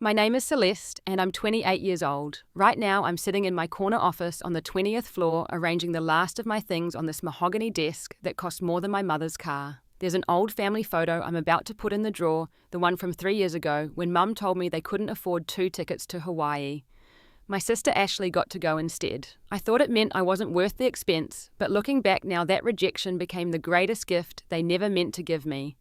My name is Celeste, and I'm 28 years old. Right now, I'm sitting in my corner office on the 20th floor, arranging the last of my things on this mahogany desk that cost more than my mother's car. There's an old family photo I'm about to put in the drawer, the one from 3 years ago, when Mum told me they couldn't afford 2 tickets to Hawaii. My sister Ashley got to go instead. I thought it meant I wasn't worth the expense, but looking back now, that rejection became the greatest gift they never meant to give me.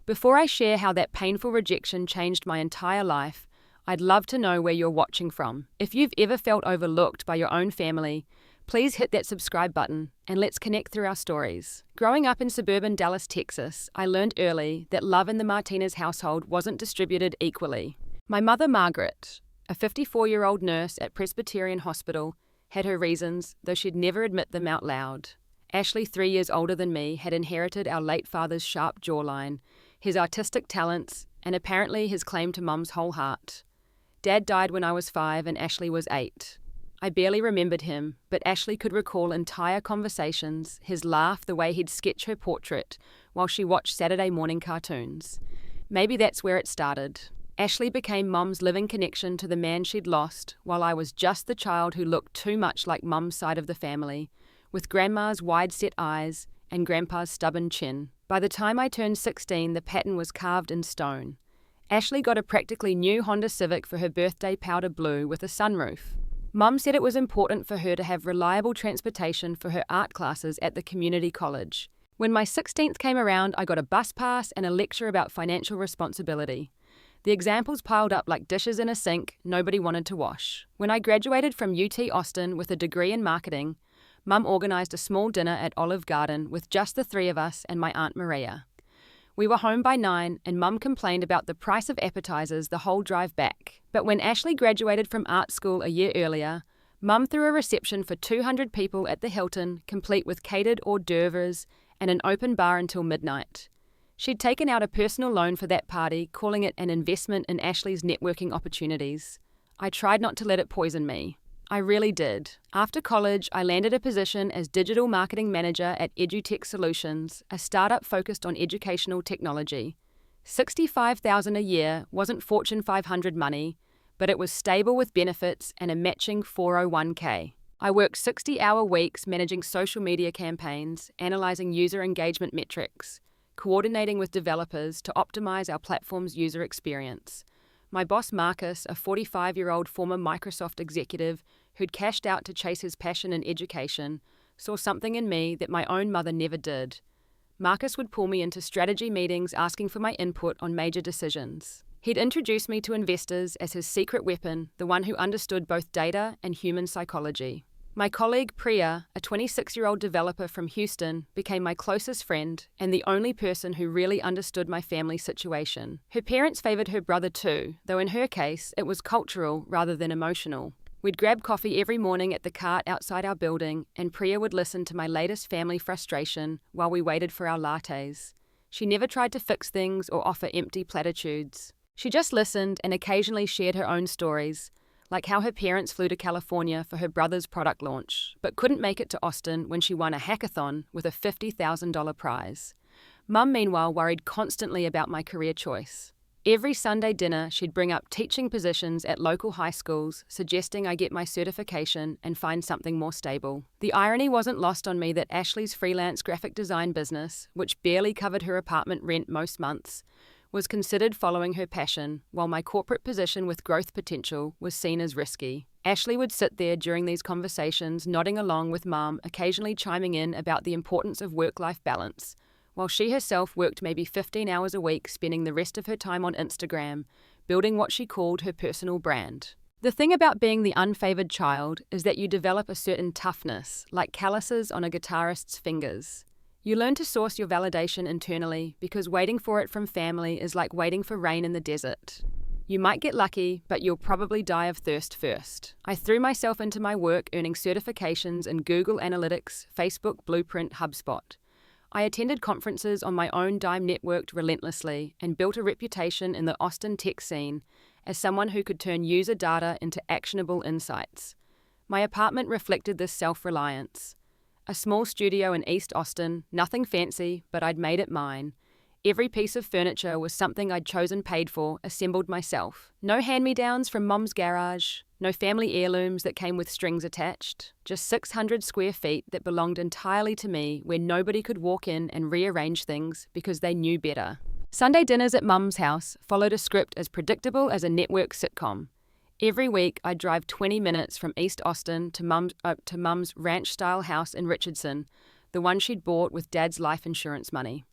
Before I share how that painful rejection changed my entire life, I'd love to know where you're watching from. If you've ever felt overlooked by your own family, please hit that subscribe button and let's connect through our stories. Growing up in suburban Dallas, Texas, I learned early that love in the Martinez household wasn't distributed equally. My mother, Margaret, a 54-year-old nurse at Presbyterian Hospital, had her reasons, though she'd never admit them out loud. Ashley, 3 years older than me, had inherited our late father's sharp jawline, his artistic talents, and apparently his claim to Mum's whole heart. Dad died when I was 5 and Ashley was 8. I barely remembered him, but Ashley could recall entire conversations, his laugh, the way he'd sketch her portrait while she watched Saturday morning cartoons. Maybe that's where it started. Ashley became Mum's living connection to the man she'd lost, while I was just the child who looked too much like Mum's side of the family, with Grandma's wide-set eyes and Grandpa's stubborn chin. By the time I turned 16, the pattern was carved in stone. Ashley got a practically new Honda Civic for her birthday, powder blue with a sunroof. Mum said it was important for her to have reliable transportation for her art classes at the community college. When my 16th came around, I got a bus pass and a lecture about financial responsibility. The examples piled up like dishes in a sink nobody wanted to wash. When I graduated from UT Austin with a degree in marketing, Mum organised a small dinner at Olive Garden with just the 3 of us and my Aunt Maria. We were home by 9 and Mum complained about the price of appetizers the whole drive back. But when Ashley graduated from art school a year earlier, Mum threw a reception for 200 people at the Hilton, complete with catered hors d'oeuvres and an open bar until midnight. She'd taken out a personal loan for that party, calling it an investment in Ashley's networking opportunities. I tried not to let it poison me. I really did. After college, I landed a position as digital marketing manager at EduTech Solutions, a startup focused on educational technology. $65,000 a year wasn't Fortune 500 money, but it was stable with benefits and a matching 401k. I worked 60-hour weeks managing social media campaigns, analyzing user engagement metrics, coordinating with developers to optimize our platform's user experience. My boss, Marcus, a 45-year-old former Microsoft executive who'd cashed out to chase his passion in education, saw something in me that my own mother never did. Marcus would pull me into strategy meetings asking for my input on major decisions. He'd introduce me to investors as his secret weapon, the one who understood both data and human psychology. My colleague Priya, a 26-year-old developer from Houston, became my closest friend and the only person who really understood my family situation. Her parents favored her brother too, though in her case, it was cultural rather than emotional. We'd grab coffee every morning at the cart outside our building, and Priya would listen to my latest family frustration while we waited for our lattes. She never tried to fix things or offer empty platitudes. She just listened and occasionally shared her own stories, like how her parents flew to California for her brother's product launch, but couldn't make it to Austin when she won a hackathon with a $50,000 prize. Mum, meanwhile, worried constantly about my career choice. Every Sunday dinner, she'd bring up teaching positions at local high schools, suggesting I get my certification and find something more stable. The irony wasn't lost on me that Ashley's freelance graphic design business, which barely covered her apartment rent most months, was considered following her passion, while my corporate position with growth potential was seen as risky. Ashley would sit there during these conversations, nodding along with Mum, occasionally chiming in about the importance of work-life balance, while she herself worked maybe 15 hours a week, spending the rest of her time on Instagram, building what she called her personal brand. The thing about being the unfavored child is that you develop a certain toughness, like calluses on a guitarist's fingers. You learn to source your validation internally because waiting for it from family is like waiting for rain in the desert. You might get lucky, but you'll probably die of thirst first. I threw myself into my work earning certifications in Google Analytics, Facebook Blueprint, HubSpot. I attended conferences on my own dime, networked relentlessly, and built a reputation in the Austin tech scene as someone who could turn user data into actionable insights. My apartment reflected this self-reliance. A small studio in East Austin, nothing fancy, but I'd made it mine. Every piece of furniture was something I'd chosen paid for, assembled myself. No hand-me-downs from Mum's garage, no family heirlooms that came with strings attached, just 600 square feet that belonged entirely to me, where nobody could walk in and rearrange things because they knew better. Sunday dinners at Mum's house followed a script as predictable as a network sitcom. Every week, I'd drive 20 minutes from East Austin to Mum's ranch-style house in Richardson, the one she'd bought with Dad's life insurance money.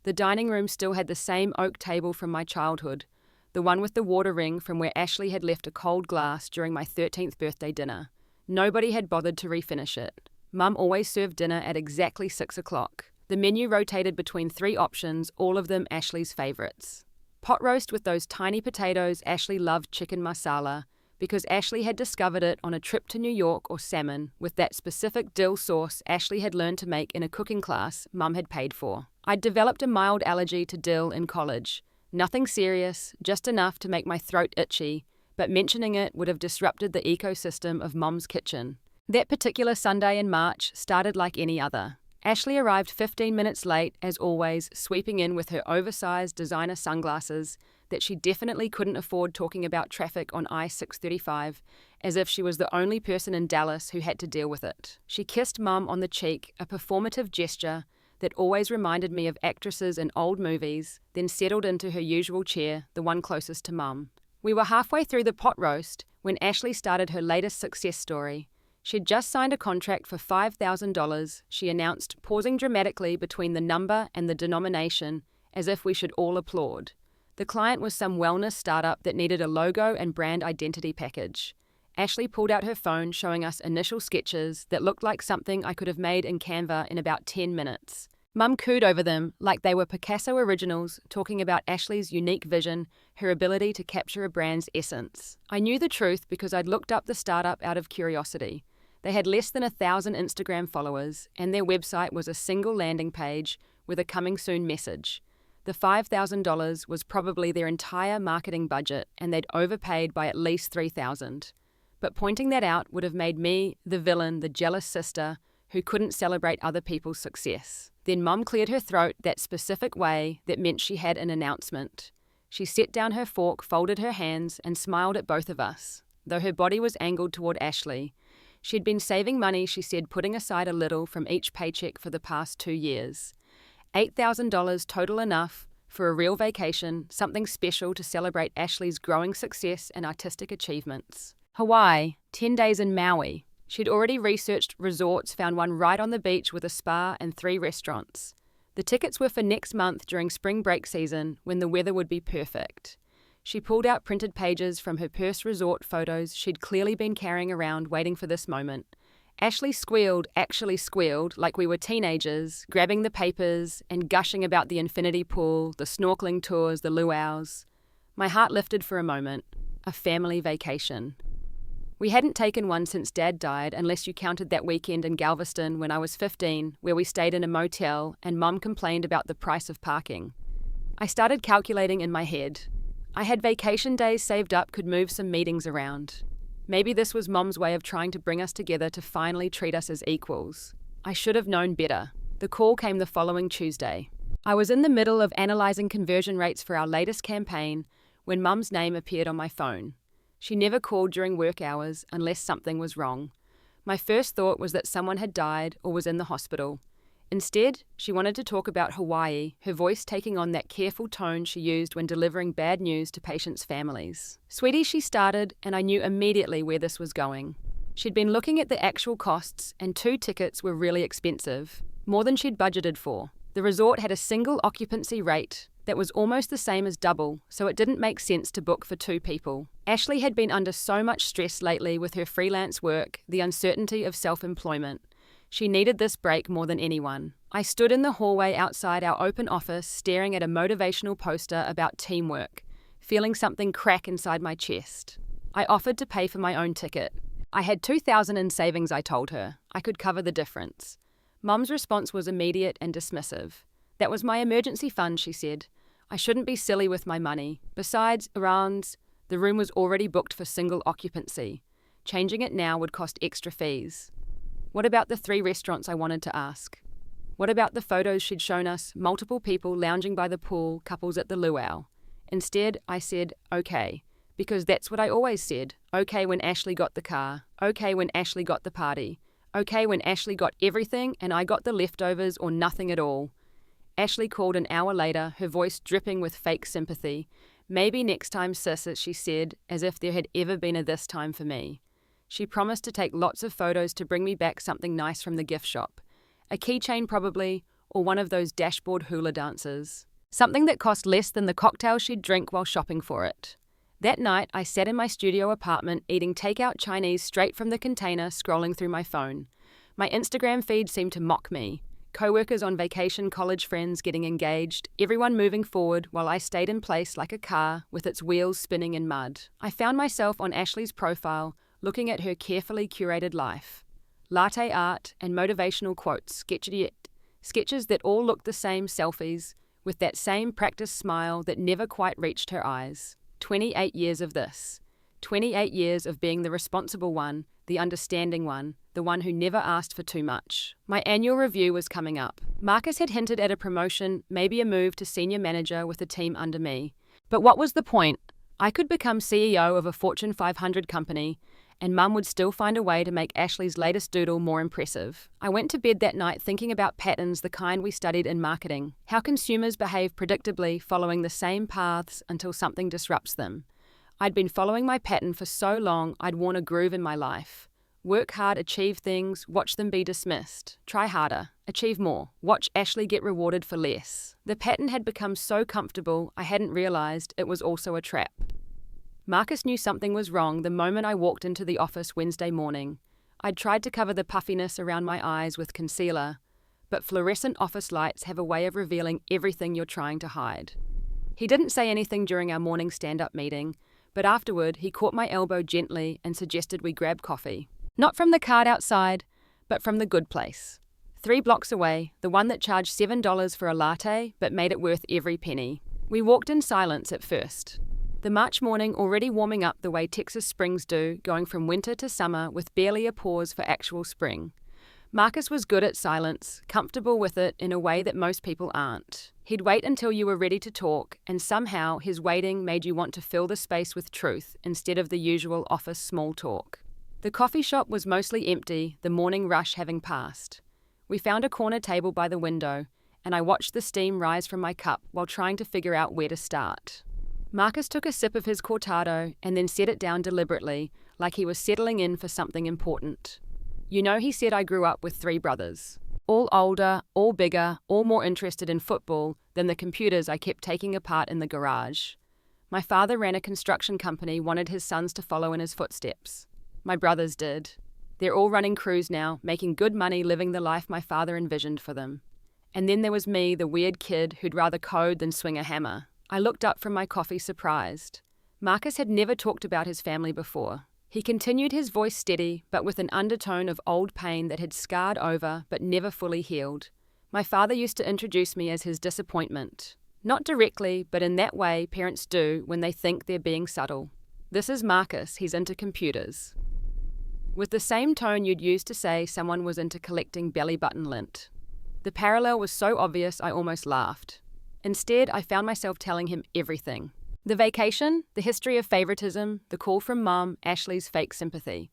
The dining room still had the same oak table from my childhood, the one with the water ring from where Ashley had left a cold glass during my 13th birthday dinner. Nobody had bothered to refinish it. Mum always served dinner at exactly 6 o'clock. The menu rotated between 3 options, all of them Ashley's favourites. Pot roast with those tiny potatoes. Ashley loved chicken masala because Ashley had discovered it on a trip to New York, or salmon with that specific dill sauce Ashley had learned to make in a cooking class Mum had paid for. I'd developed a mild allergy to dill in college. Nothing serious, just enough to make my throat itchy, but mentioning it would have disrupted the ecosystem of Mum's kitchen. That particular Sunday in March started like any other. Ashley arrived 15 minutes late, as always, sweeping in with her oversized designer sunglasses that she definitely couldn't afford, talking about traffic on I-635, as if she was the only person in Dallas who had to deal with it. She kissed Mum on the cheek, a performative gesture that always reminded me of actresses in old movies, then settled into her usual chair, the one closest to Mum. We were halfway through the pot roast when Ashley started her latest success story. She'd just signed a contract for $5,000, she announced, pausing dramatically between the number and the denomination, as if we should all applaud. The client was some wellness startup that needed a logo and brand identity package. Ashley pulled out her phone, showing us initial sketches that looked like something I could have made in Canva in about 10 minutes. Mum cooed over them like they were Picasso originals, talking about Ashley's unique vision, her ability to capture a brand's essence. I knew the truth because I'd looked up the startup out of curiosity. They had less than 1,000 Instagram followers, and their website was a single landing page with a coming soon message. The $5,000 was probably their entire marketing budget, and they'd overpaid by at least $3,000. But pointing that out would have made me the villain, the jealous sister who couldn't celebrate other people's success. Then Mum cleared her throat that specific way that meant she had an announcement. She set down her fork, folded her hands, and smiled at both of us, though her body was angled toward Ashley. She'd been saving money, she said, putting aside a little from each paycheck for the past 2 years. $8,000 total, enough for a real vacation, something special to celebrate Ashley's growing success and artistic achievements. Hawaii, 10 days in Maui. She'd already researched resorts, found one right on the beach with a spa and 3 restaurants. The tickets were for next month during spring break season, when the weather would be perfect. She pulled out printed pages from her purse resort photos she'd clearly been carrying around, waiting for this moment. Ashley squealed, actually squealed, like we were teenagers, grabbing the papers and gushing about the infinity pool, the snorkeling tours, the luau's. My heart lifted for a moment. A family vacation. We hadn't taken one since Dad died, unless you counted that weekend in Galveston when I was 15, where we stayed in a motel and Mum complained about the price of parking. I started calculating in my head. I had vacation days saved up, could move some meetings around. Maybe this was Mom's way of trying to bring us together, to finally treat us as equals. I should have known better. The call came the following Tuesday. I was in the middle of analysing conversion rates for our latest campaign when Mum's name appeared on my phone. She never called during work hours unless something was wrong. My first thought was that someone had died or was in the hospital. Instead, she wanted to talk about Hawaii, her voice taking on that careful tone she used when delivering bad news to patients' families. "Sweetie," she started, and I knew immediately where this was going. She'd been looking at the actual costs, and 2 tickets were really expensive, more than she'd budgeted for. The resort had a single occupancy rate that was almost the same as double, so it didn't make sense to book for 2 people. Ashley had been under so much stress lately with her freelance work, the uncertainty of self-employment. She needed this break more than anyone. I stood in the hallway outside our open office, staring at a motivational poster about teamwork, feeling something crack inside my chest. I offered to pay for my own ticket. I had $2,000 in savings, I told her. I could cover the difference. Mum's response was immediate and dismissive. "That was my emergency fund," she said. "I shouldn't be silly with my money. Besides, the room was already booked for single occupancy. Changing it now would cost extra fees." What about the 3 restaurants, I wanted to ask? What about the photos she'd shown us, multiple people lounging by the pool, couples at the luau? Instead, I said, okay, because that's what I always said. Okay when Ashley got the car, okay when Ashley got the party, okay when Ashley got everything and I got the leftovers or nothing at all. Ashley called an hour later, her voice dripping with fake sympathy. Maybe next time, sis, she said, as if there had ever been a this time for me. She promised to take lots of photos to bring me back something nice from the gift shop. A keychain probably, or one of those dashboard hula dancers. Something that cost less than the cocktail she'd drink while shopping for it. That night, I sat in my studio apartment eating takeout Chinese straight from the container, scrolling through my phone. My Instagram feed seemed to mock me. Co-workers on vacation, college friends getting engaged, everyone moving forward while I stayed in place like a car with its wheels spinning in mud. I found myself on Ashley's profile, looking at her carefully curated life. Latte art and motivational quotes, sketches that all looked the same, selfies, with that same practiced smile that never quite reached her eyes. 28 years of this. 28 years of being the responsible one, the understanding one, the one who never asked for too much. My annual review was coming up. Marcus had hinted at a promotion, maybe a move to senior manager with a team under me. But what was the point? I could become CEO of a Fortune 500 company, and Mum would still find a way to make Ashley's latest doodle more impressive. I went to bed that night thinking about patterns the kind we studied in marketing, how consumers behave predictably following the same paths until something disrupts them. I'd been following my pattern for so long I'd worn a groove in my life. Work hard, achieve things, watch them be dismissed. Try harder, achieve more, watch Ashley get rewarded for less. The pattern had become so comfortable I hadn't realized it was also a trap. Marcus knew something was wrong the moment I walked into the office Wednesday morning. I'd tried to cover the puffiness around my eyes with concealer, but fluorescent office lights have a way of revealing everything you're trying to hide. He didn't say anything during our morning stand-up meeting, but afterward he caught my elbow gently and suggested we grab coffee. Not from the cart outside, but from the good place. 3 blocks away, the one that charged $7 for a latte but made it worth every penny. We walked in silence at first. The March morning already warming up the way Texas springs do, going from winter to summer with barely a pause for actual spring. Marcus was good at silence, comfortable with it in a way that most people aren't. He'd wait until you were ready to talk, and somehow his waiting made you want to fill the space with truth instead of the usual office small talk. The coffee shop was mostly empty, the morning rush having passed. We found a corner table by the window, and I watched the steam rise from my cup while trying to figure out where to start. Marcus took a sip of his cortado and then set it down deliberately, like he was settling in for something important. You know, he said I grew up with 3 brothers. All older, all bigger, all more interested in football than the computers I kept taking apart in the garage. My father ran a construction company, wanted his sons to follow in his footsteps. My brothers did. They're all running crews now, making good money, living the life my father envisioned for them. And then there was me, the weird kid who'd rather code than swing a hammer. I looked up from my coffee surprised. Marcus had never talked about his family before. He continued, his voice steady, but with an undertone of old pain that had scarred over but never fully healed. My father used to introduce me as his disappointment. Not directly, but in that way parents do when they think they're being subtle. This is Marcus, he's into computers. With the same tone you'd use to say someone was into collecting belly button lint. The parallel was so obvious I almost laughed. Instead, I found myself telling him everything. The vacation, the history of favoritism, the call from Mum, Ashley's fake sympathy.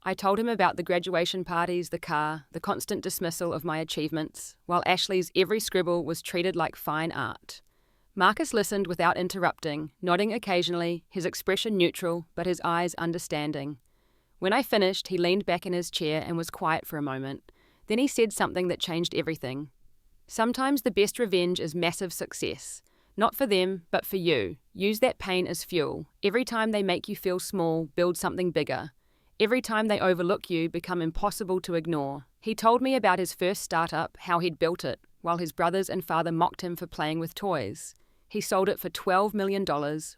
I told him about the graduation parties, the car, the constant dismissal of my achievements, while Ashley's every scribble was treated like fine art. Marcus listened without interrupting, nodding occasionally, his expression neutral, but his eyes understanding. When I finished, he leaned back in his chair and was quiet for a moment. Then he said something that changed everything. Sometimes the best revenge is massive success. Not for them, but for you. Use that pain as fuel. Every time they make you feel small, build something bigger. Every time they overlook you, become impossible to ignore. He told me about his first startup, how he'd built it, while his brothers and father mocked him for playing with toys. He sold it for $12 million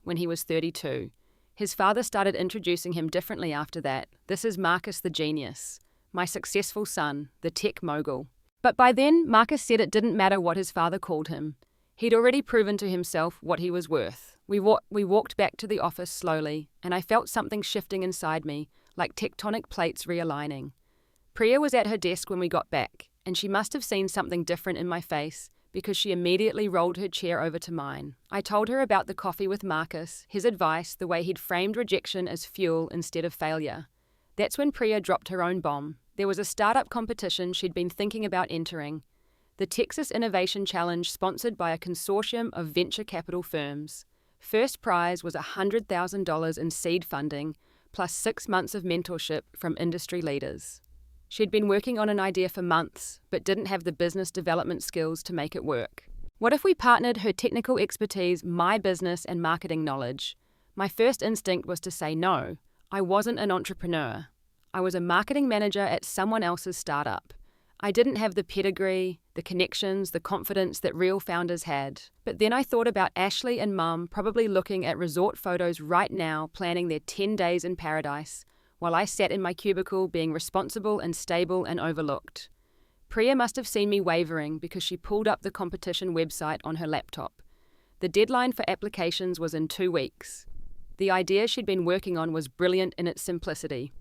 when he was 32. His father started introducing him differently after that. This is Marcus the genius. My successful son, the tech mogul. But by then, Marcus said it didn't matter what his father called him. He'd already proven to himself what he was worth. We walked back to the office slowly, and I felt something shifting inside me, like tectonic plates realigning. Priya was at her desk when we got back, and she must have seen something different in my face because she immediately rolled her chair over to mine. I told her about the coffee with Marcus, his advice, the way he'd framed rejection as fuel instead of failure. That's when Priya dropped her own bomb. There was a startup competition she'd been thinking about entering, the Texas Innovation Challenge, sponsored by a consortium of venture capital firms. First prize was $100,000 in seed funding, plus 6 months of mentorship from industry leaders. She'd been working on an idea for months, but didn't have the business development skills to make it work. What if we partnered her technical expertise, my business and marketing knowledge? My first instinct was to say no. I wasn't an entrepreneur. I was a marketing manager at someone else's startup. I didn't have the pedigree, the connections, the confidence that real founders had. But then I thought about Ashley and Mum probably looking at resort photos right now, planning their 10 days in paradise, while I sat in my cubicle being responsible and stable and overlooked. Priya must have seen me wavering because she pulled up the competition website on her laptop. The deadline for applications was in 2 weeks. The idea she'd been working on was brilliant in its simplicity.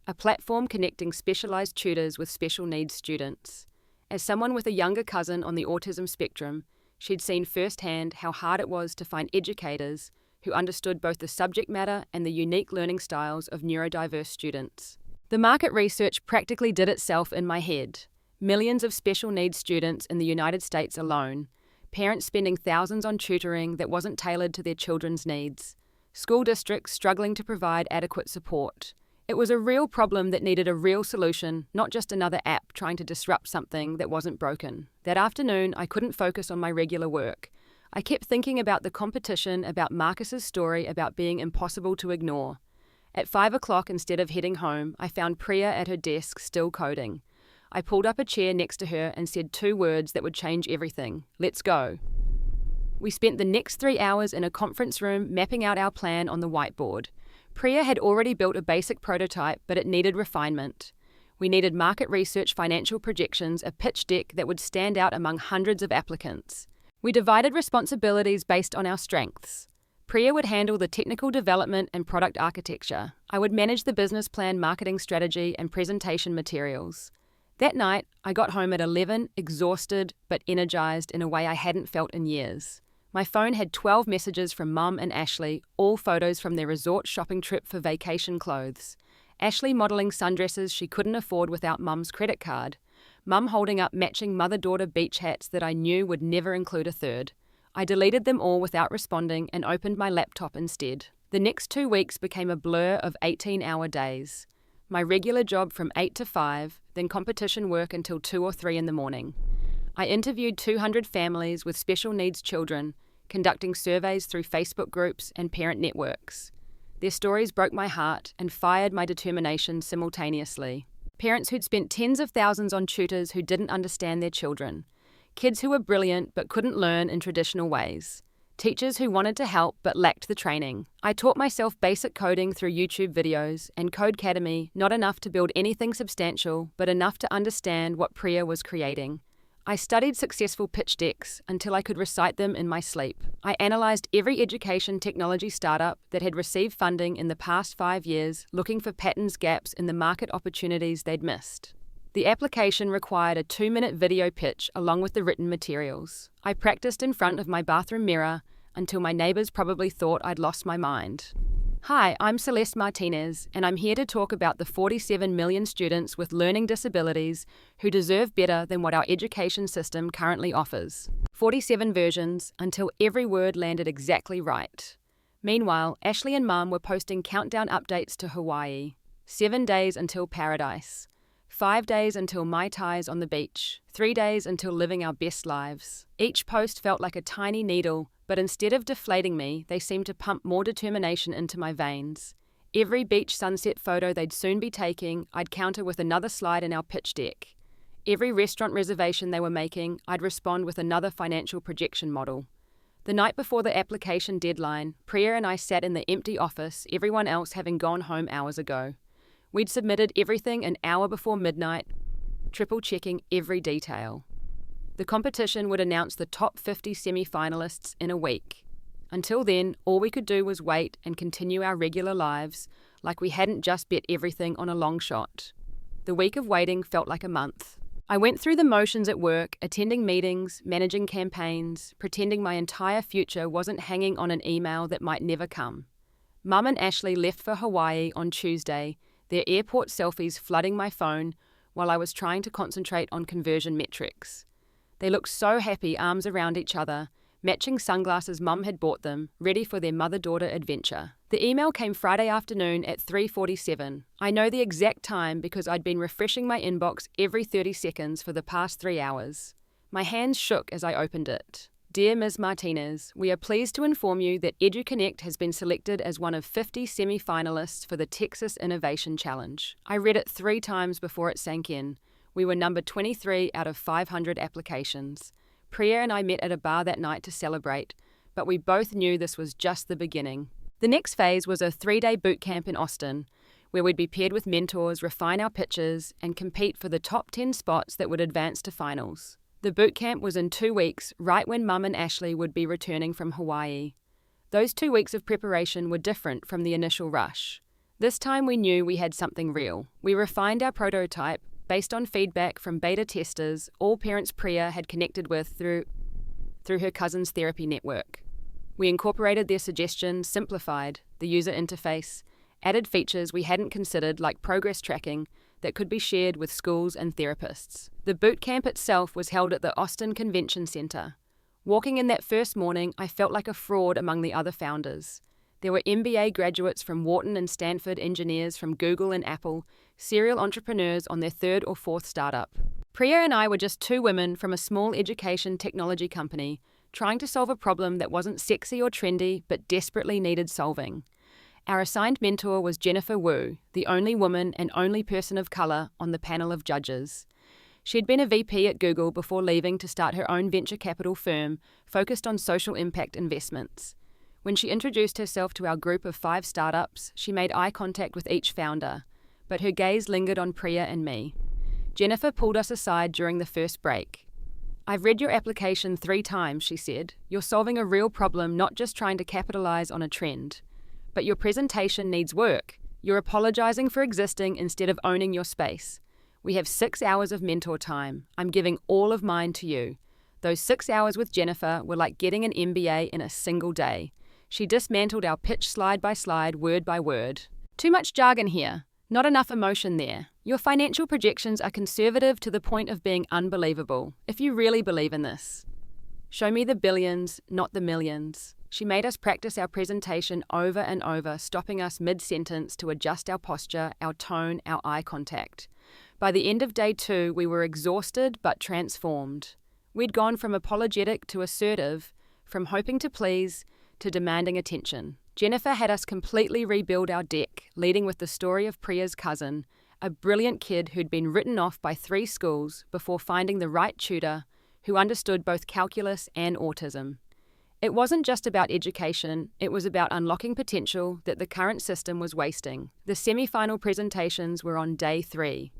A platform connecting specialized tutors with special needs students. As someone with a younger cousin on the autism spectrum, she'd seen firsthand how hard it was to find educators who understood both the subject matter and the unique learning styles of neurodiverse students. The market research practically did itself in my head. Millions of special needs students in the United States alone, parents spending thousands on tutoring that wasn't tailored to their children's needs, school districts struggling to provide adequate support. It was a real problem that needed a real solution, not just another app trying to disrupt something that wasn't broken. That afternoon, I couldn't focus on my regular work. I kept thinking about the competition, about Marcus's story, about being impossible to ignore. At 5 o'clock, instead of heading home, I found Priya at her desk still coding. I pulled up a chair next to her and said 2 words that would change everything. Let's go. We spent the next 3 hours in a conference room mapping out our plan on the whiteboard. Priya had already built a basic prototype, but it needed refinement. We needed market research, financial projections, a pitch deck that would stand out among hundreds of applicants. We divided responsibilities based on our strengths. Priya would handle the technical development and product architecture. I would manage the business plan, marketing strategy, and presentation materials. That night, I got home at 11, exhausted but energized in a way I hadn't felt in years. My phone had 12 messages from Mum and Ashley, all photos from their resort shopping trip for vacation clothes. Ashley modelling sundresses she couldn't afford without Mum's credit card. Mum holding up matching mother-daughter beach hats that I knew would never include a third. I deleted them all without responding and opened my laptop instead. The next 2 weeks became a blur of 18-hour days. My regular job from 8 to 5, then competition work until 2 or 3 in the morning. I interviewed 200 families with special needs children, conducting surveys through Facebook groups and parent networks. Their stories broke my heart and fired my determination simultaneously. Parents who'd spent tens of thousands on tutors who didn't understand their children. Kids who were brilliant but couldn't learn in traditional ways. Teachers who wanted to help but lacked the training. I taught myself basic coding through YouTube videos and Codecademy, not enough to build anything substantial, but enough to understand what Priya was creating. I studied successful pitch decks until I could recite them in my sleep. I analysed every education technology startup that had received funding in the past 5 years, looking for patterns, gaps in the market opportunities they'd missed. The application required a 2-minute video pitch along with the written materials. I practiced in front of my bathroom mirror until my neighbours probably thought I'd lost my mind. Hi, I'm Celeste Martinez, and I'm here to talk about the 47 million students with learning disabilities who deserve better than what our education system currently offers. 47 versions until every word landed exactly right. Meanwhile, Ashley and Mum were posting countdown updates to Hawaii. 7 days until paradise. 5 days until Mai Tais on the beach. 3 days until living our best lives. Each post felt like a tiny needle, but instead of deflating me, they seemed to pump more determination into my veins. Every beach sunset photo they'd soon be taking, I'd counter with another slide in our pitch deck. Every restaurant reservation they were making, I'd respond with another financial projection model. The night before the application deadline, Priya and I sat in the empty office, everyone else having gone home hours ago. We'd submitted everything an hour before midnight, triple-checking every detail. The competition would announce the top 50 semi-finalists in a week. Until then, all we could do was wait and continue our regular lives like we hadn't just bet everything on a long shot. The week of waiting felt like a month. I went through the motions at work, attending meetings, managing campaigns, pretending my entire future wasn't hanging on an email that might never come. Mum and Ashley left for Hawaii on Tuesday, their airport selfies flooding my phone while I was trying to concentrate on conversion metrics. They looked so happy, arms around each other, matching sunglasses Mum had bought them, ready for their mother-daughter adventure. The email came Friday afternoon at 3:47. I know the exact time because I'd been refreshing my inbox every 30 seconds for the past 3 hours. My hands shook as I opened it. Dear Ms. Martinez, we are pleased to inform you that EduConnect has been selected as one of 50 semi-finalists for the Texas Innovation Challenge. I read it 3 times before it sank in. We were number 23 out of 500 applications. Priya and I met at a bar that night to celebrate, but we both knew this was just the beginning. The next phase was a 3-day boot camp in Austin, where we'd be paired with mentors, refine our pitches, and compete for the top 10 spots that would advance to finals. The boot camp was in 2 weeks, right when Mum and Ashley would be returning from Hawaii. Those 2 weeks of preparation were different from the initial rush. This time we knew we had something real. We refined our prototype based on feedback from beta testers, all parents Priya had connected with through her cousin's therapy network. We incorporated their suggestions, simplified the user interface, added features we hadn't considered like progress tracking that could be shared with schools and therapists. The boot camp itself was held at the Austin Convention Center. Walking in that first morning, I felt like a fraud among the other founders. There were MBA graduates from Wharton and Stanford, engineers from Google and Apple, serial entrepreneurs on their 3rd or 4th startup. Priya and I were just 2 women from a small education technology company trying to solve a problem that wasn't sexy or trendy but desperately needed solving. Our assigned mentor was Jennifer Wu, the only woman and only person of color on the panel of judges. She'd been a VP at Google before leaving to start her own venture capital firm focused on social impact investments. When she introduced herself to our group of 5 startups, she made eye contact with each founder, but her gaze lingered on Priya and me. Jennifer pulled us aside during the first break. I've read your application 3 times, she said. You're solving a real problem, not just trying to capitalize on a trend. But your presentation needs work. You're apologizing for existing instead of owning your space. We have 6 hours of mentor time. I'm giving all of mine to you. Those 6 hours with Jennifer were like getting an MBA in a single day. She dismantled our pitch slide by slide, word by word. Too much jargon here. Not enough emotion there. Your financial projections are conservative to the point of being unbelievable, if you really believe in this. Show me the billions, not the millions. She made us practice our presentation over and over, stopping us mid-sentence to adjust our posture, our tone, our eye contact. By the end of day 2, we were exhausted but transformed. We'd gone from apologetic to assertive, from hoping to please to demanding attention. Jennifer had us completely rebuild our deck, leading with the story of Priya's cousin, a brilliant kid who'd been written off by 3 schools before finding the right tutor who understood both calculus and autism. It wasn't just about education, it was about unlocking potential that the current system was wasting. The semi-final presentations were on day 3.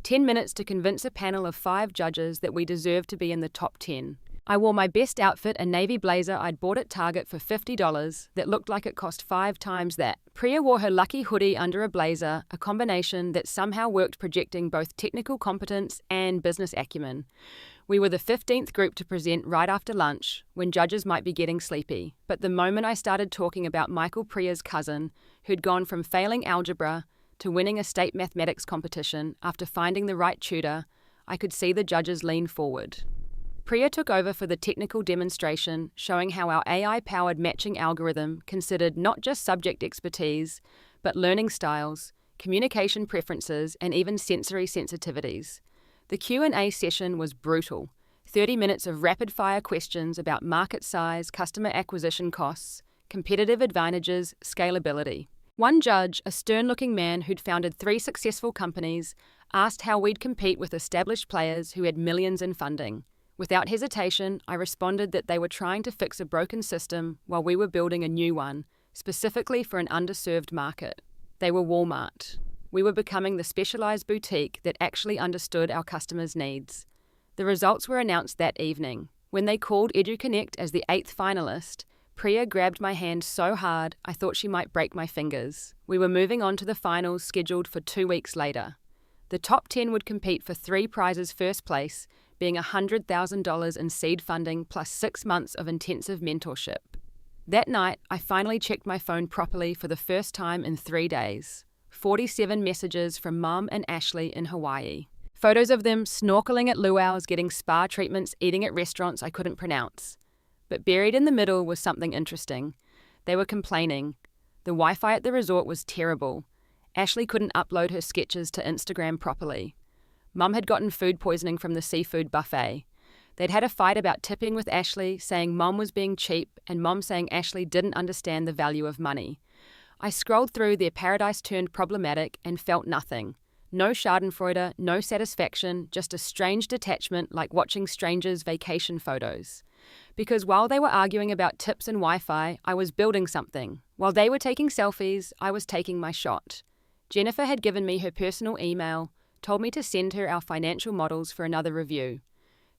10 minutes to convince a panel of 5 judges that we deserved to be in the top 10. I wore my best outfit, a navy blazer I'd bought at Target for $50 that looked like it cost 5 times that. Priya wore her lucky hoodie under a blazer, a combination that somehow worked, projecting both technical competence and business acumen. We were the 15th group to present right after lunch, when judges might be getting sleepy. But the moment I started talking about Michael, Priya's cousin, who'd gone from failing algebra to winning a state mathematics competition after finding the right tutor, I could see the judges lean forward. Priya took over for the technical demonstration, showing how our AI-powered matching algorithm considered not just subject expertise, but learning styles, communication preferences, and even sensory sensitivities. The Q&A session was brutal. 30 minutes of rapid-fire questions about market size, customer acquisition costs, competitive advantages, scalability. One judge, a stern-looking man who'd founded 3 successful companies, asked how we'd compete with established players who had millions in funding. Without hesitation, I responded that they were trying to fix a broken system while we were building a new one, specifically for an underserved market. They were Walmart. We were becoming the specialized boutique that actually understood our customers' needs. The results were announced that evening. When they called EduConnect as the 8th finalist, Priya grabbed my hand so hard I thought she might break my fingers. We were moving on to the finals scheduled for 2 weeks later. The top 10 would compete for 3 prizes first place, being $100,000 in seed funding plus 6 months of intensive mentorship. That night, I finally checked my phone properly for the first time in 3 days. 47 messages from Mum and Ashley in Hawaii. Photos of them snorkeling at luau's, getting spa treatments, eating at restaurants I couldn't pronounce. But buried in the middle was something interesting. They were complaining. The Wi-Fi at the resort was terrible. Ashley couldn't upload her sketches to Instagram properly. Mum had gotten food poisoning from the seafood buffet. They'd had a fight about tipping with Ashley, saying Mum was being cheap, and Mum saying Ashley didn't understand the value of money. I scrolled through their paradise turned problematic and felt nothing. No schadenfreude, no satisfaction, just a strange detachment like watching strangers' vacation photos. Because while they were arguing about tips and Wi-Fi, I was building something. While they were taking selfies, I was taking my shot. Jennifer had given me her personal email, told me to send her our financial models for another review.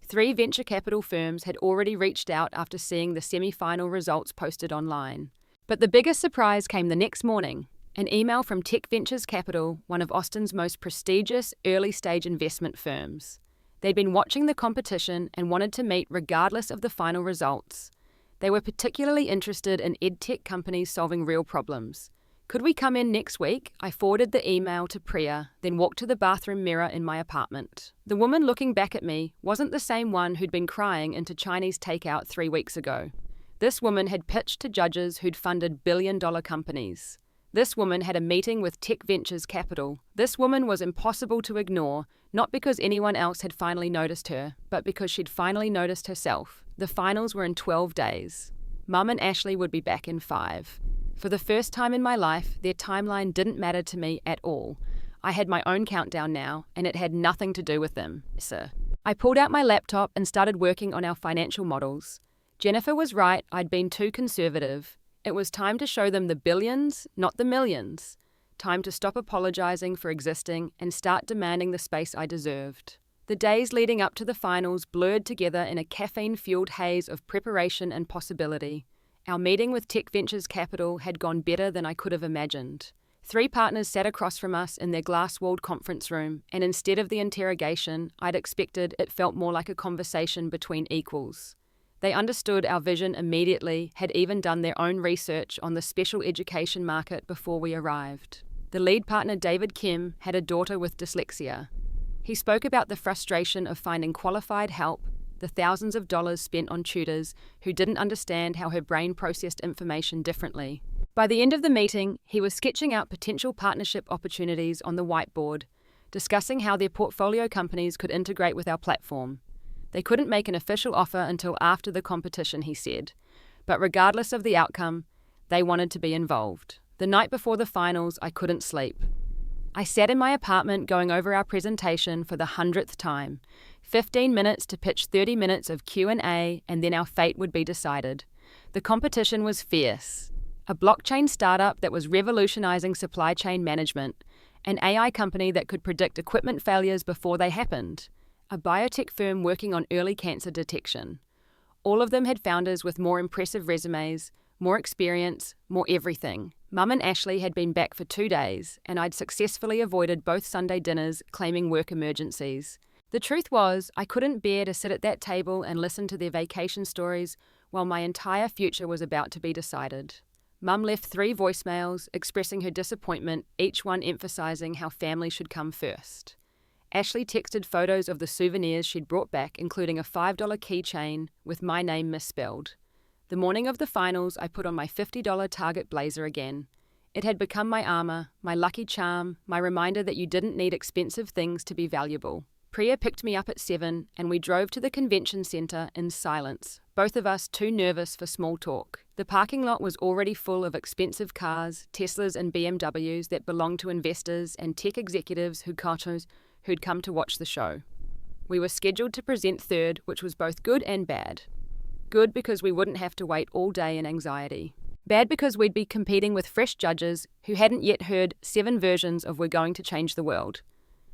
3 venture capital firms had already reached out after seeing the semi-final results posted online. But the biggest surprise came the next morning. An email from Tech Ventures Capital, one of Austin's most prestigious early-stage investment firms. They'd been watching the competition and wanted to meet regardless of the final results. They were particularly interested in edtech companies solving real problems. Could we come in next week? I forwarded the email to Priya, then walked to the bathroom mirror in my apartment. The woman looking back at me wasn't the same one who'd been crying into Chinese takeout 3 weeks ago. This woman had pitched to judges who'd funded billion-dollar companies. This woman had a meeting with Tech Ventures Capital. This woman was impossible to ignore, not because anyone else had finally noticed her, but because she'd finally noticed herself. The finals were in 12 days. Mum and Ashley would be back in 5. For the first time in my life, their timeline didn't matter to me at all. I had my own countdown now, and it had nothing to do with them, sir. I pulled out my laptop and started working on our financial models. Jennifer was right, I'd been too conservative. It was time to show them the billions, not the millions. Time to stop apologizing for existing and start demanding the space I deserved. The days leading up to the finals blurred together in a caffeine-fueled haze of preparation and possibility. Our meeting with Tech Ventures Capital had gone better than I could have imagined. 3 partners sat across from us in their glass-walled conference room, and instead of the interrogation I'd expected, it felt more like a conversation between equals. They understood our vision immediately, had even done their own research on the special education market before we arrived. The lead partner, David Kim, had a daughter with dyslexia. He spoke about the frustration of finding qualified help, the thousands of dollars spent on tutors who didn't understand how her brain processed information differently. By the end of the meeting, he was sketching out potential partnership opportunities on the whiteboard, discussing how their portfolio companies could integrate with our platform. They couldn't make an official offer until after the competition, he said. But regardless of the outcome, they wanted to be involved. The night before the finals, I couldn't sleep. I sat in my apartment going over our presentation for the 100th time. 15 minutes to pitch 30 minutes of Q&A, and then our fate would be decided. The competition was fierce. A blockchain startup that was revolutionizing supply chain management. An AI company that could predict equipment failures before they happened. A biotech firm working on early cancer detection. All of them had founders with more impressive resumes, more experience, more everything. Mum and Ashley had been back for 2 days, and I'd successfully avoided both Sunday dinners claiming work emergencies. The truth was, I couldn't bear to sit at that table and listen to their vacation stories while my entire future was about to be decided. Mum left 3 voicemails expressing her disappointment, each one emphasizing how family should come first. Ashley texted photos of the souvenirs she'd brought back, including a $5 keychain with my name misspelled. The morning of the finals, I put on my $50 Target blazer again. It had become my armor, my lucky charm, my reminder that you didn't need expensive things to be valuable. Priya picked me up at 7, and we drove to the convention center in silence, both of us too nervous for small talk. The parking lot was already full of expensive cars, Teslas and BMWs that belonged to investors and tech executives who'd come to watch the show. We were scheduled to present third, which was both good and bad. Good because we wouldn't have to wait all day in anxiety. Bad because we'd be competing with fresh judges who hadn't yet heard 7 versions of We're Going to Change the World.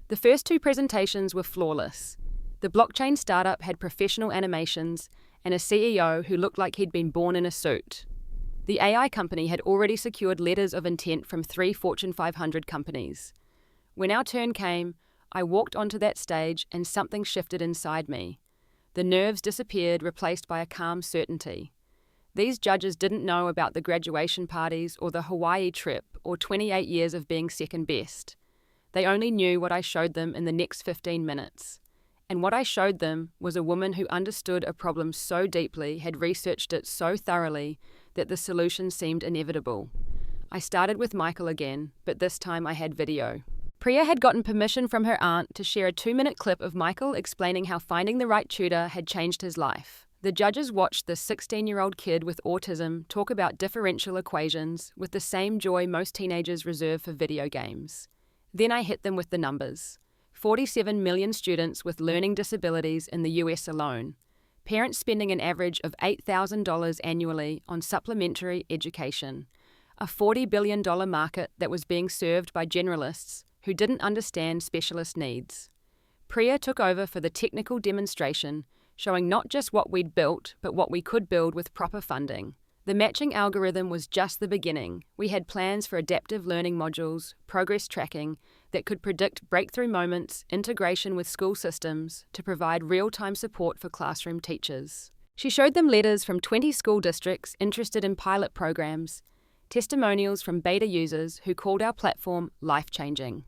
The first 2 presentations were flawless. The blockchain startup had professional animations and a CEO who looked like he'd been born in a suit. The AI company had already secured letters of intent from 3 Fortune 500 companies. When our turn came, I walked onto that stage and something shifted inside me. The nerves disappeared, replaced by a calm certainty. These judges didn't know about the graduation parties or the Hawaii trip or 28 years of being second best. They only knew what I showed them in the next 15 minutes. And what I showed them was a woman who understood a problem so deeply, had researched it so thoroughly, that the solution seemed inevitable. I started with Michael again, but this time I had video. Priya had gotten permission from her aunt to share a 2-minute clip of Michael explaining how finding the right tutor had changed his life. The judges watched this 16-year-old kid with autism talk about differential equations with the same joy most teenagers reserve for video games. Then I hit them with the numbers. 47 million students with learning disabilities in the US alone. Parents spending an average of $8,000 annually on supplementary education. A $40 billion market that was being served by generalists who didn't understand specialist needs. Priya took over for the technical demonstration, showing not just what we'd built, but what we could build with proper funding. The matching algorithm was just the beginning. We had plans for adaptive learning modules, progress tracking, that could predict breakthrough moments, integration with school systems, to provide real-time support for classroom teachers. She showed them letters from 20 school districts interested in pilot programs, testimonials from beta users who called our platform life-changing.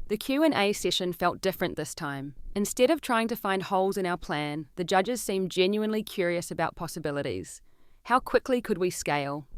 The Q&A session felt different this time. Instead of trying to find holes in our plan, the judges seemed genuinely curious about possibilities. How quickly could we scale?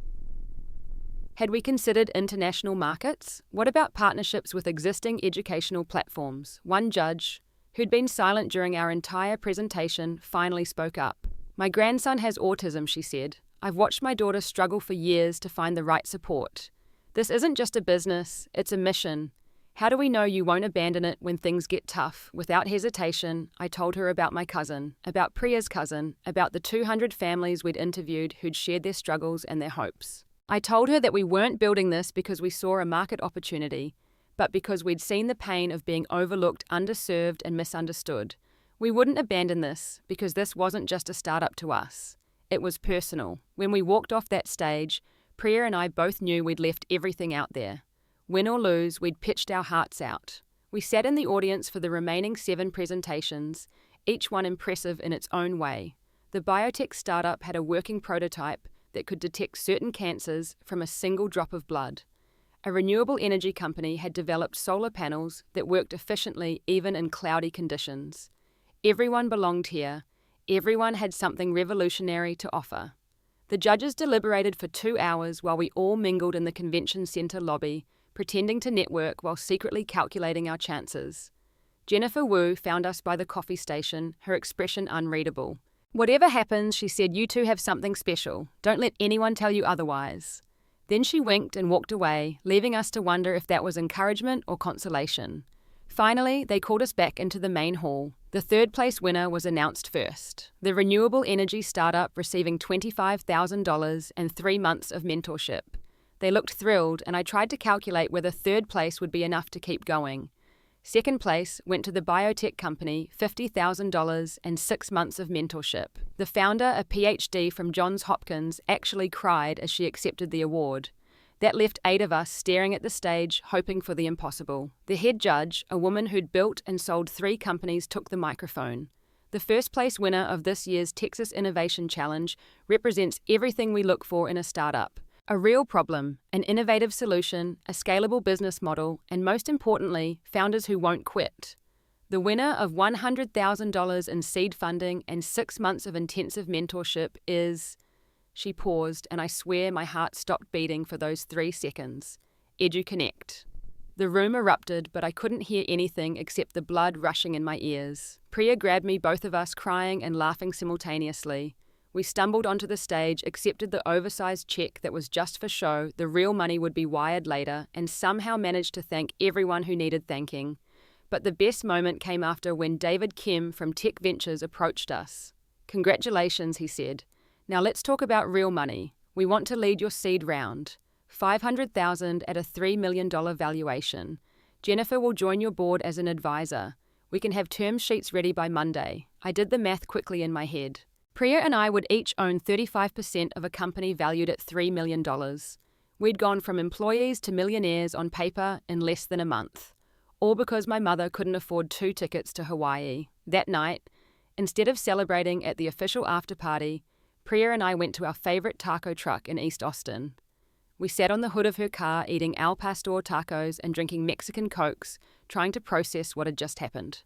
Had we considered international markets? What about partnerships with existing educational platforms? One judge, who'd been silent during our entire presentation, finally spoke up. My grandson has autism, she said. I've watched my daughter struggle for years to find the right support. This isn't just a business, it's a mission. How do we know you won't abandon it when things get tough? Without hesitation, I told her about my cousin, about Priya's cousin, about the 200 families we'd interviewed who'd shared their struggles and their hopes. I told her that we weren't building this because we saw a market opportunity, but because we'd seen the pain of being overlooked, underserved, and misunderstood. We wouldn't abandon this because this wasn't just a startup to us. It was personal. When we walked off that stage, Priya and I both knew we'd left everything out there. Win or lose, we'd pitched our hearts out. We sat in the audience for the remaining 7 presentations, each one impressive in its own way. The biotech startup had a working prototype that could detect certain cancers from a single drop of blood. A renewable energy company had developed solar panels that worked efficiently even in cloudy conditions. Everyone belonged here. Everyone had something revolutionary to offer. The judges deliberated for 2 hours while we all mingled in the convention center lobby, pretending to network while secretly calculating our chances. Jennifer Wu found us by the coffee station, her expression unreadable. Whatever happens, she said, you two have something special. Don't let anyone tell you otherwise. Then she winked and walked away, leaving us to wonder if that was encouragement or consolation. Finally, they called us back into the main hall. The 3rd place winner was announced first. The renewable energy startup receiving $25,000 and 3 months of mentorship. They looked thrilled, and I tried to calculate whether 3rd place would be enough to keep going. 2nd place went to the biotech company, $50,000 and 6 months of mentorship. The founder, a PhD from Johns Hopkins, actually cried as she accepted the award. That left 8 of us staring at the stage, hoping for the impossible. The head judge, a woman who'd built and sold 3 companies, took the microphone. The 1st place winner of this year's Texas Innovation Challenge represents everything we look for in a startup. A real problem, an innovative solution, a scalable business model, and most importantly, founders who won't quit. The winner of $100,000 in seed funding and 6 months of intensive mentorship is... She paused, and I swear my heart stopped beating for those 3 seconds. EduConnect. The room erupted, but I couldn't hear anything except the blood rushing in my ears. Priya grabbed me, both of us crying and laughing simultaneously. We stumbled onto the stage, accepted the oversized check that was just for show, the real money would be wired later, and somehow managed to thank everyone who needed thanking. But the best moment came after when David Kim from Tech Ventures approached us. Congratulations, he said. Now let's talk about real money. We want to lead your seed round. $500,000 at a $3 million valuation. Jennifer will join your board as an advisor. We can have term sheets ready by Monday. I did the math quickly in my head. Priya and I would each own 35% of a company valued at $3 million. We'd gone from employees to millionaires on paper in less than a month. all because my mother couldn't afford 2 tickets to Hawaii. That night, instead of celebrating at the official after-party, Priya and I went to our favorite taco truck in East Austin. We sat on the hood of her car eating al pastor tacos and drinking Mexican Cokes, trying to process what had just happened.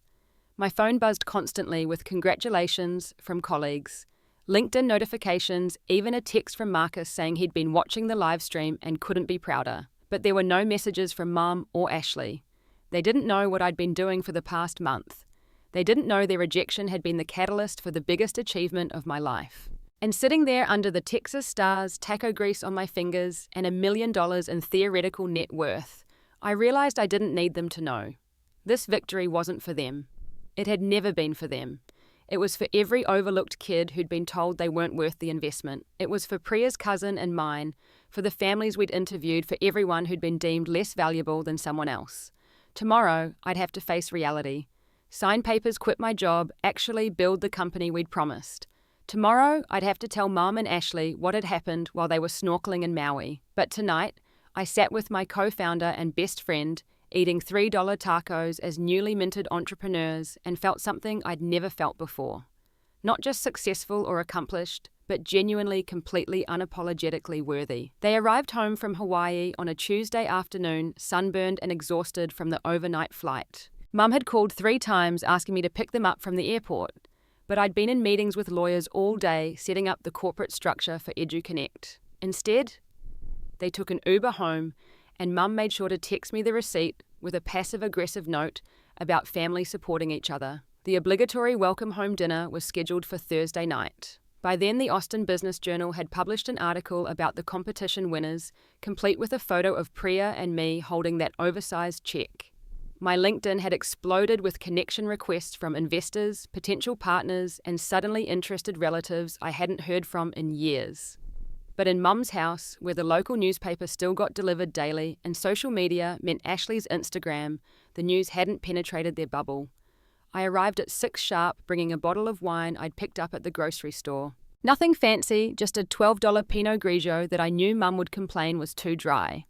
My phone buzzed constantly with congratulations from colleagues, LinkedIn notifications, even a text from Marcus saying he'd been watching the live stream and couldn't be prouder. But there were no messages from Mum or Ashley. They didn't know what I'd been doing for the past month. They didn't know their rejection had been the catalyst for the biggest achievement of my life. And sitting there under the Texas stars, taco grease on my fingers, and $1 million in theoretical net worth, I realized I didn't need them to know. This victory wasn't for them. It had never been for them. It was for every overlooked kid who'd been told they weren't worth the investment. It was for Priya's cousin and mine, for the families we'd interviewed, for everyone who'd been deemed less valuable than someone else. Tomorrow, I'd have to face reality. Sign papers, quit my job, actually build the company we'd promised. Tomorrow, I'd have to tell Mum and Ashley what had happened while they were snorkeling in Maui. But tonight, I sat with my co-founder and best friend, eating $3 tacos as newly minted entrepreneurs, and felt something I'd never felt before. Not just successful or accomplished, but genuinely, completely, unapologetically worthy. They arrived home from Hawaii on a Tuesday afternoon, sunburned and exhausted from the overnight flight. Mum had called 3 times asking me to pick them up from the airport, but I'd been in meetings with lawyers all day setting up the corporate structure for EduConnect. Instead, they took an Uber home, and Mum made sure to text me the receipt with a passive-aggressive note about family supporting each other. The obligatory welcome home dinner was scheduled for Thursday night. By then, the Austin Business Journal had published an article about the competition winners, complete with a photo of Priya and me holding that oversized check. My LinkedIn had exploded with connection requests from investors, potential partners, and suddenly interested relatives I hadn't heard from in years. But in Mum's house, where the local newspaper still got delivered daily and social media meant Ashley's Instagram, the news hadn't penetrated their bubble. I arrived at 6 sharp, bringing a bottle of wine I'd picked up at the grocery store. Nothing fancy, just a $12 Pinot Grigio that I knew Mum would complain was too dry.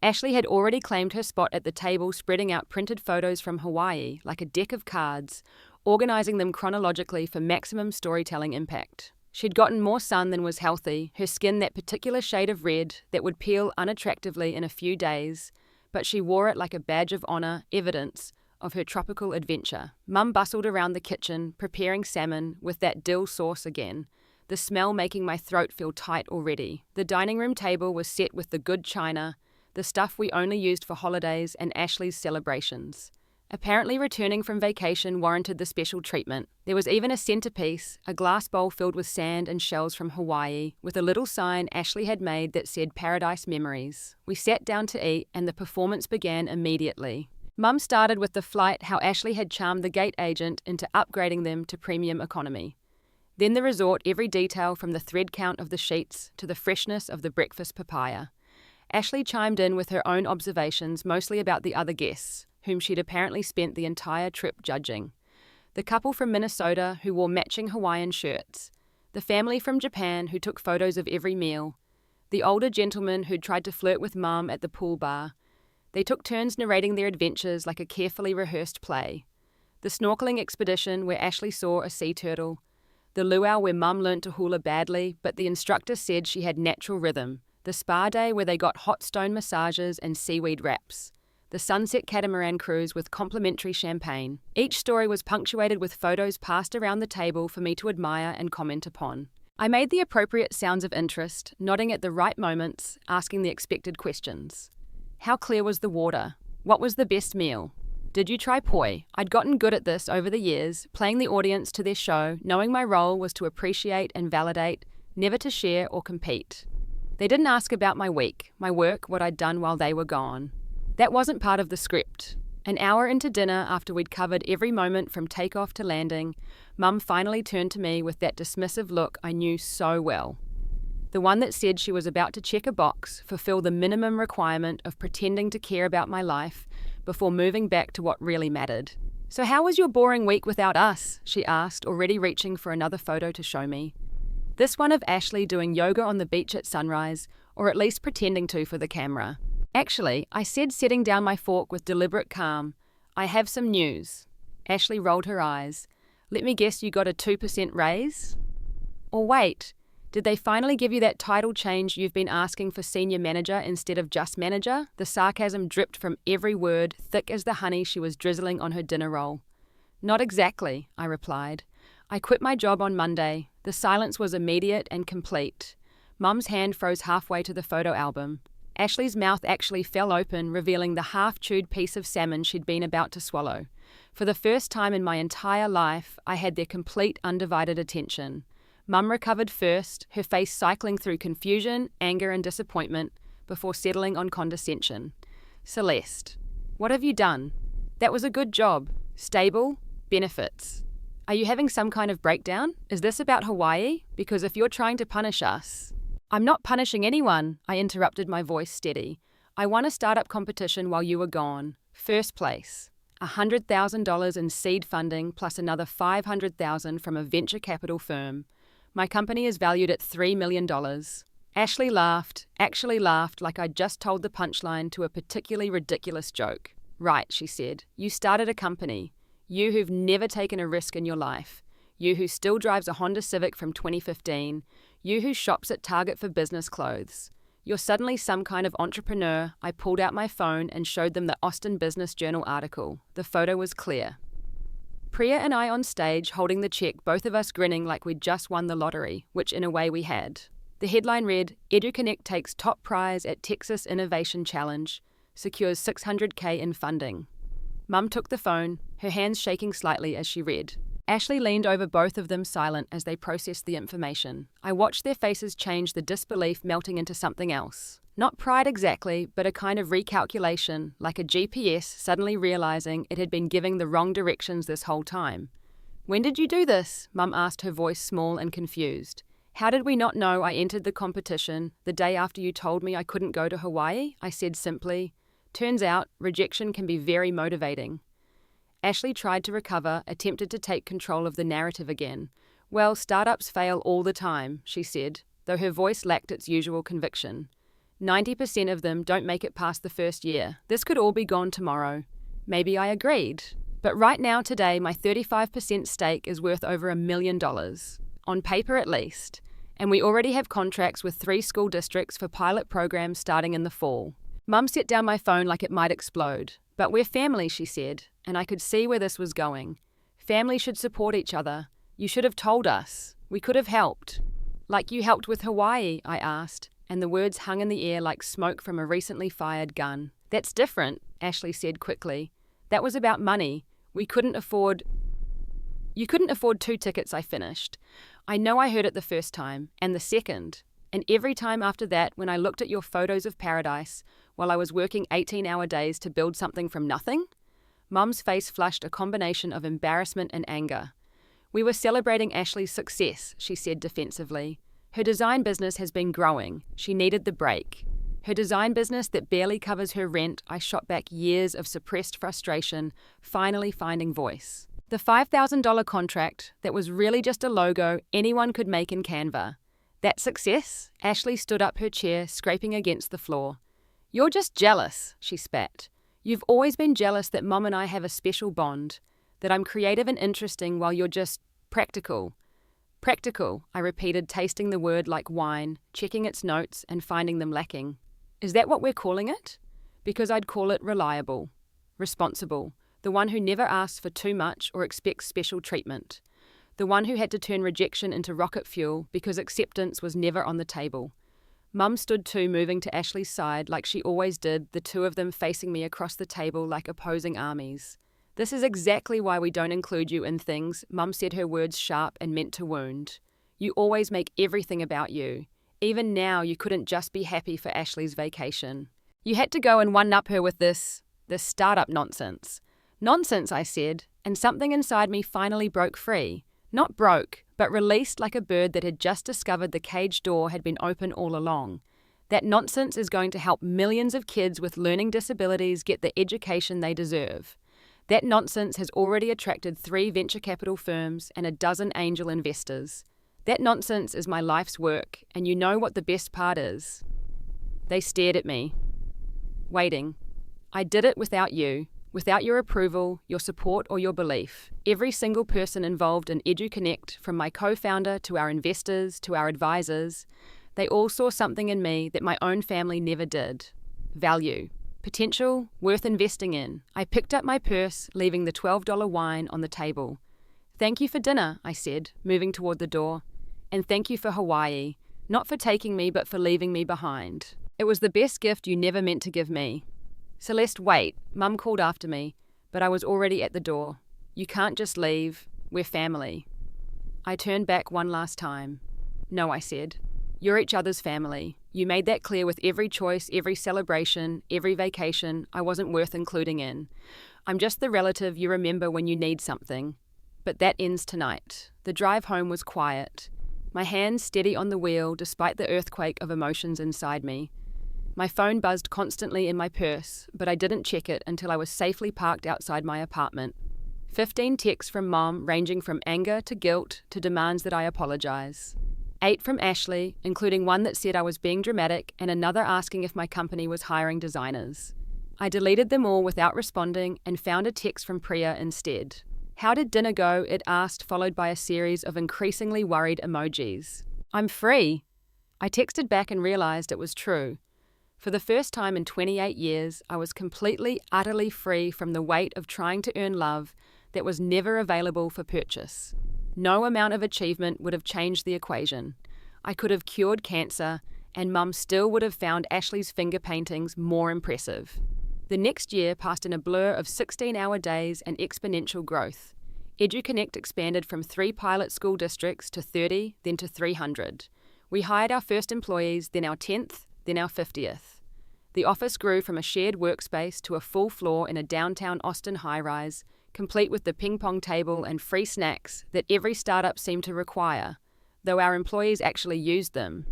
Ashley had already claimed her spot at the table, spreading out printed photos from Hawaii like a deck of cards, organizing them chronologically for maximum storytelling impact. She'd gotten more sun than was healthy, her skin that particular shade of red that would peel unattractively in a few days, but she wore it like a badge of honor, evidence of her tropical adventure. Mum bustled around the kitchen, preparing salmon with that dill sauce again, the smell making my throat feel tight already. The dining room table was set with the good china, the stuff we only used for holidays and Ashley's celebrations. Apparently returning from vacation warranted the special treatment. There was even a centerpiece, a glass bowl filled with sand and shells from Hawaii, with a little sign Ashley had made that said Paradise Memories. We sat down to eat, and the performance began immediately. Mum started with the flight, how Ashley had charmed the gate agent into upgrading them to premium economy. Then the resort, every detail from the thread count of the sheets to the freshness of the breakfast papaya. Ashley chimed in with her own observations, mostly about the other guests, whom she'd apparently spent the entire trip judging. The couple from Minnesota who wore matching Hawaiian shirts. The family from Japan who took photos of every meal. The older gentleman who'd tried to flirt with Mum at the pool bar. They took turns narrating their adventures like a carefully rehearsed play. The snorkeling expedition where Ashley saw a sea turtle. The luau where Mum learnt to hula badly, but the instructor said she had natural rhythm. The spa day where they got hot stone massages and seaweed wraps. The sunset catamaran cruise with complimentary champagne. Each story was punctuated with photos passed around the table for me to admire and comment upon. I made the appropriate sounds of interest, nodding at the right moments, asking the expected questions. How clear was the water? What was the best meal? Did you try poi? I'd gotten good at this over the years, playing the audience to their show, knowing my role was to appreciate and validate, never to share or compete. They didn't ask about my week, my work, what I'd done while they were gone. That wasn't part of the script. An hour into dinner, after we'd covered every moment from takeoff to landing, Mum finally turned to me with that dismissive look I knew so well. The one that said she was about to check a box, fulfill the minimum requirement of pretending to care about my life before moving back to what really mattered. "So how was your boring week without us?" she asked, already reaching for another photo to show me. This one of Ashley doing yoga on the beach at sunrise, or at least pretending to for the camera. Actually, I said, setting down my fork with deliberate calm, I have some news. Ashley rolled her eyes. Let me guess you got a 2% raise? Or wait, did they finally give you that title change you've been asking for, senior manager instead of just manager? The sarcasm dripped from every word, thick as the honey she was drizzling on her dinner roll. Not exactly, I replied. I quit my job on Monday. The silence was immediate and complete. Mum's hand froze halfway to the photo album. Ashley's mouth actually fell open, revealing the half-chewed piece of salmon she'd been about to swallow. For the first time in my entire life, I had their complete, undivided attention. Mum recovered first, her face cycling through confusion, anger and disappointment, before settling on condescension. Celeste, what have you done? That was a good job. Stable. Benefits. Are you having some kind of breakdown? Is this about Hawaii? Because if you're trying to punish us... I'm not punishing anyone, I interrupted, my voice steady. I won a startup competition while you were gone. First place. $100,000 in seed funding plus another $500,000 from a venture capital firm. My company is valued at $3 million. Ashley laughed, actually laughed like I'd just told the punchline to a particularly ridiculous joke. Right, she said. You started a company. You who've never taken a risk in your life. You who still drives a Honda Civic from 2015. You who shops at Target for business clothes. You're suddenly some kind of entrepreneur. I pulled out my phone and showed them the Austin Business Journal article. The photo was clear. Priya and I on stage holding the check, both of us grinning like we'd just won the lottery, which in a way we had. The headline read, EduConnect takes top prize at Texas Innovation Challenge, secures $600K in funding. Mum took the phone, her hands shaking slightly as she read. Ashley leaned over both of them, silent as they processed the information. I watched their faces change, the disbelief melting into something else. Not pride exactly, but a kind of recalculation, like a GPS suddenly realizing it had been giving the wrong directions this whole time. When did you do this? Mum asked, her voice small and confused. How did we not know I entered the competition the day after you told me I couldn't go to Hawaii? I said simply. Turns out, rejection can be very motivating. Ashley tried to recover, attempted to take control of the narrative again. Well, startups fail all the time, she said, though her voice lacked its usual conviction. 90% of them don't make it past the first year. This could all be gone tomorrow. Maybe I agreed. But right now, today, my 35% stake is worth over $1 million. On paper, at least. And we already have contracts with 3 school districts for pilot programs starting in the fall. Mum set down my phone like it might explode. But we're family, she said, and I could see where this was going. Family should support each other. You should have told us. We could have helped. Like you helped with Hawaii, I asked, and the words hung in the air like smoke from a recently fired gun. That's different, Ashley said quickly. That was about money. You couldn't afford 2 tickets, I finished. I know I heard it the first time, and the second. And every time after that, when I looked at your photos of paradise, while I was working 18-hour days to build something from nothing? Mum's face flushed a combination of embarrassment and anger. We were celebrating Ashley's success, she said defensively. Her design business has been growing. She needed the break. Her design business that barely covers her rent, I shot back years of suppressed frustration, finally finding voice. The $5,000 contract that was really just a logo anyone could make in Canva. That success? Ashley stood up, her chair scraping against the floor. You're just jealous, she spat. You've always been jealous that Mom and I have a special bond, that I'm creative and interesting while you're just practical. Practical, I repeated, tasting the word like wine, checking its notes and finding them lacking. Is that what we're calling it? Because I'd call it reliable, responsible, the one who never asks for too much or expects special treatment, the one who had to turn rejection into rocket fuel because acceptance was never on the table. Mum stood too, moving to Ashley's side like she always did, the two of them facing me across the table like opposing armies. This is exactly why we don't include you in things, Mum said, her words sharp and meant to wound. You always make everything about you. Even now, you couldn't just be happy for Ashley's vacation. You had to go and one-up her with this startup nonsense. Nonsense, I said, and something inside me finally broke free. Not broke, but released like a bird that had just discovered the cage door had been open all along. That nonsense is going to help millions of kids with learning disabilities get the education they deserve. That nonsense has already attracted 3 venture capital firms and a dozen angel investors. That nonsense is my life's work, and you know what the best part is? They stared at me. Waiting. I did it without you. Without your approval, your support, or your belief, every single person involved in EduConnect, from my co-founder to our investors to our advisors, they all saw something in me that my own family never did. Value. Potential worth investing in. I picked up my purse, leaving the $12 wine on the table. "Thank you for dinner," I said, moving toward the door. "And thank you for Hawaii. Not for taking me, but for leaving me behind. It was the best gift you never meant to give me." "Celeste, wait," Mum called after me, but I was already at the door. "You can't just leave. We're family." I turned back one last time. "No," I said. "You're each other's family. You made that clear with every choice, every celebration, every vacation I wasn't worth including in. I'm just the relative you remember when you need something. But that ends tonight." The drive home was quiet. My hands steady on the wheel despite the earthquake of emotions inside me. My phone buzzed constantly in my purse, but I didn't check it until I was safely parked outside my apartment. 15 texts from Mom, ranging from anger to guilt to demands that I apologize. 8 from Ashley, including one that said I was being dramatic and another asking if my company was hiring designers. I deleted them all without responding and found a text from Priya instead. "How did dinner go?" it asked, followed by a series of increasingly worried emojis. "I'm free." I texted back and realized it was true. For the first time in 28 years, I was completely, utterly free from the weight of trying to earn love that was never available for purchase. No amount of achievement would have changed the equation. I could have cured cancer, and Mum still would have found Ashley's finger paintings more impressive. The next year passed in a blur of 16-hour days and exponential growth. EduConnect expanded from 3 pilot school districts to 30, then to 300. We hired our first employees, then our 10th, then our 50th. The office grew from a shared workspace to a full floor in a downtown Austin high-rise, complete with the ping-pong table and free snacks that every startup seemed to require, though our employees actually used them.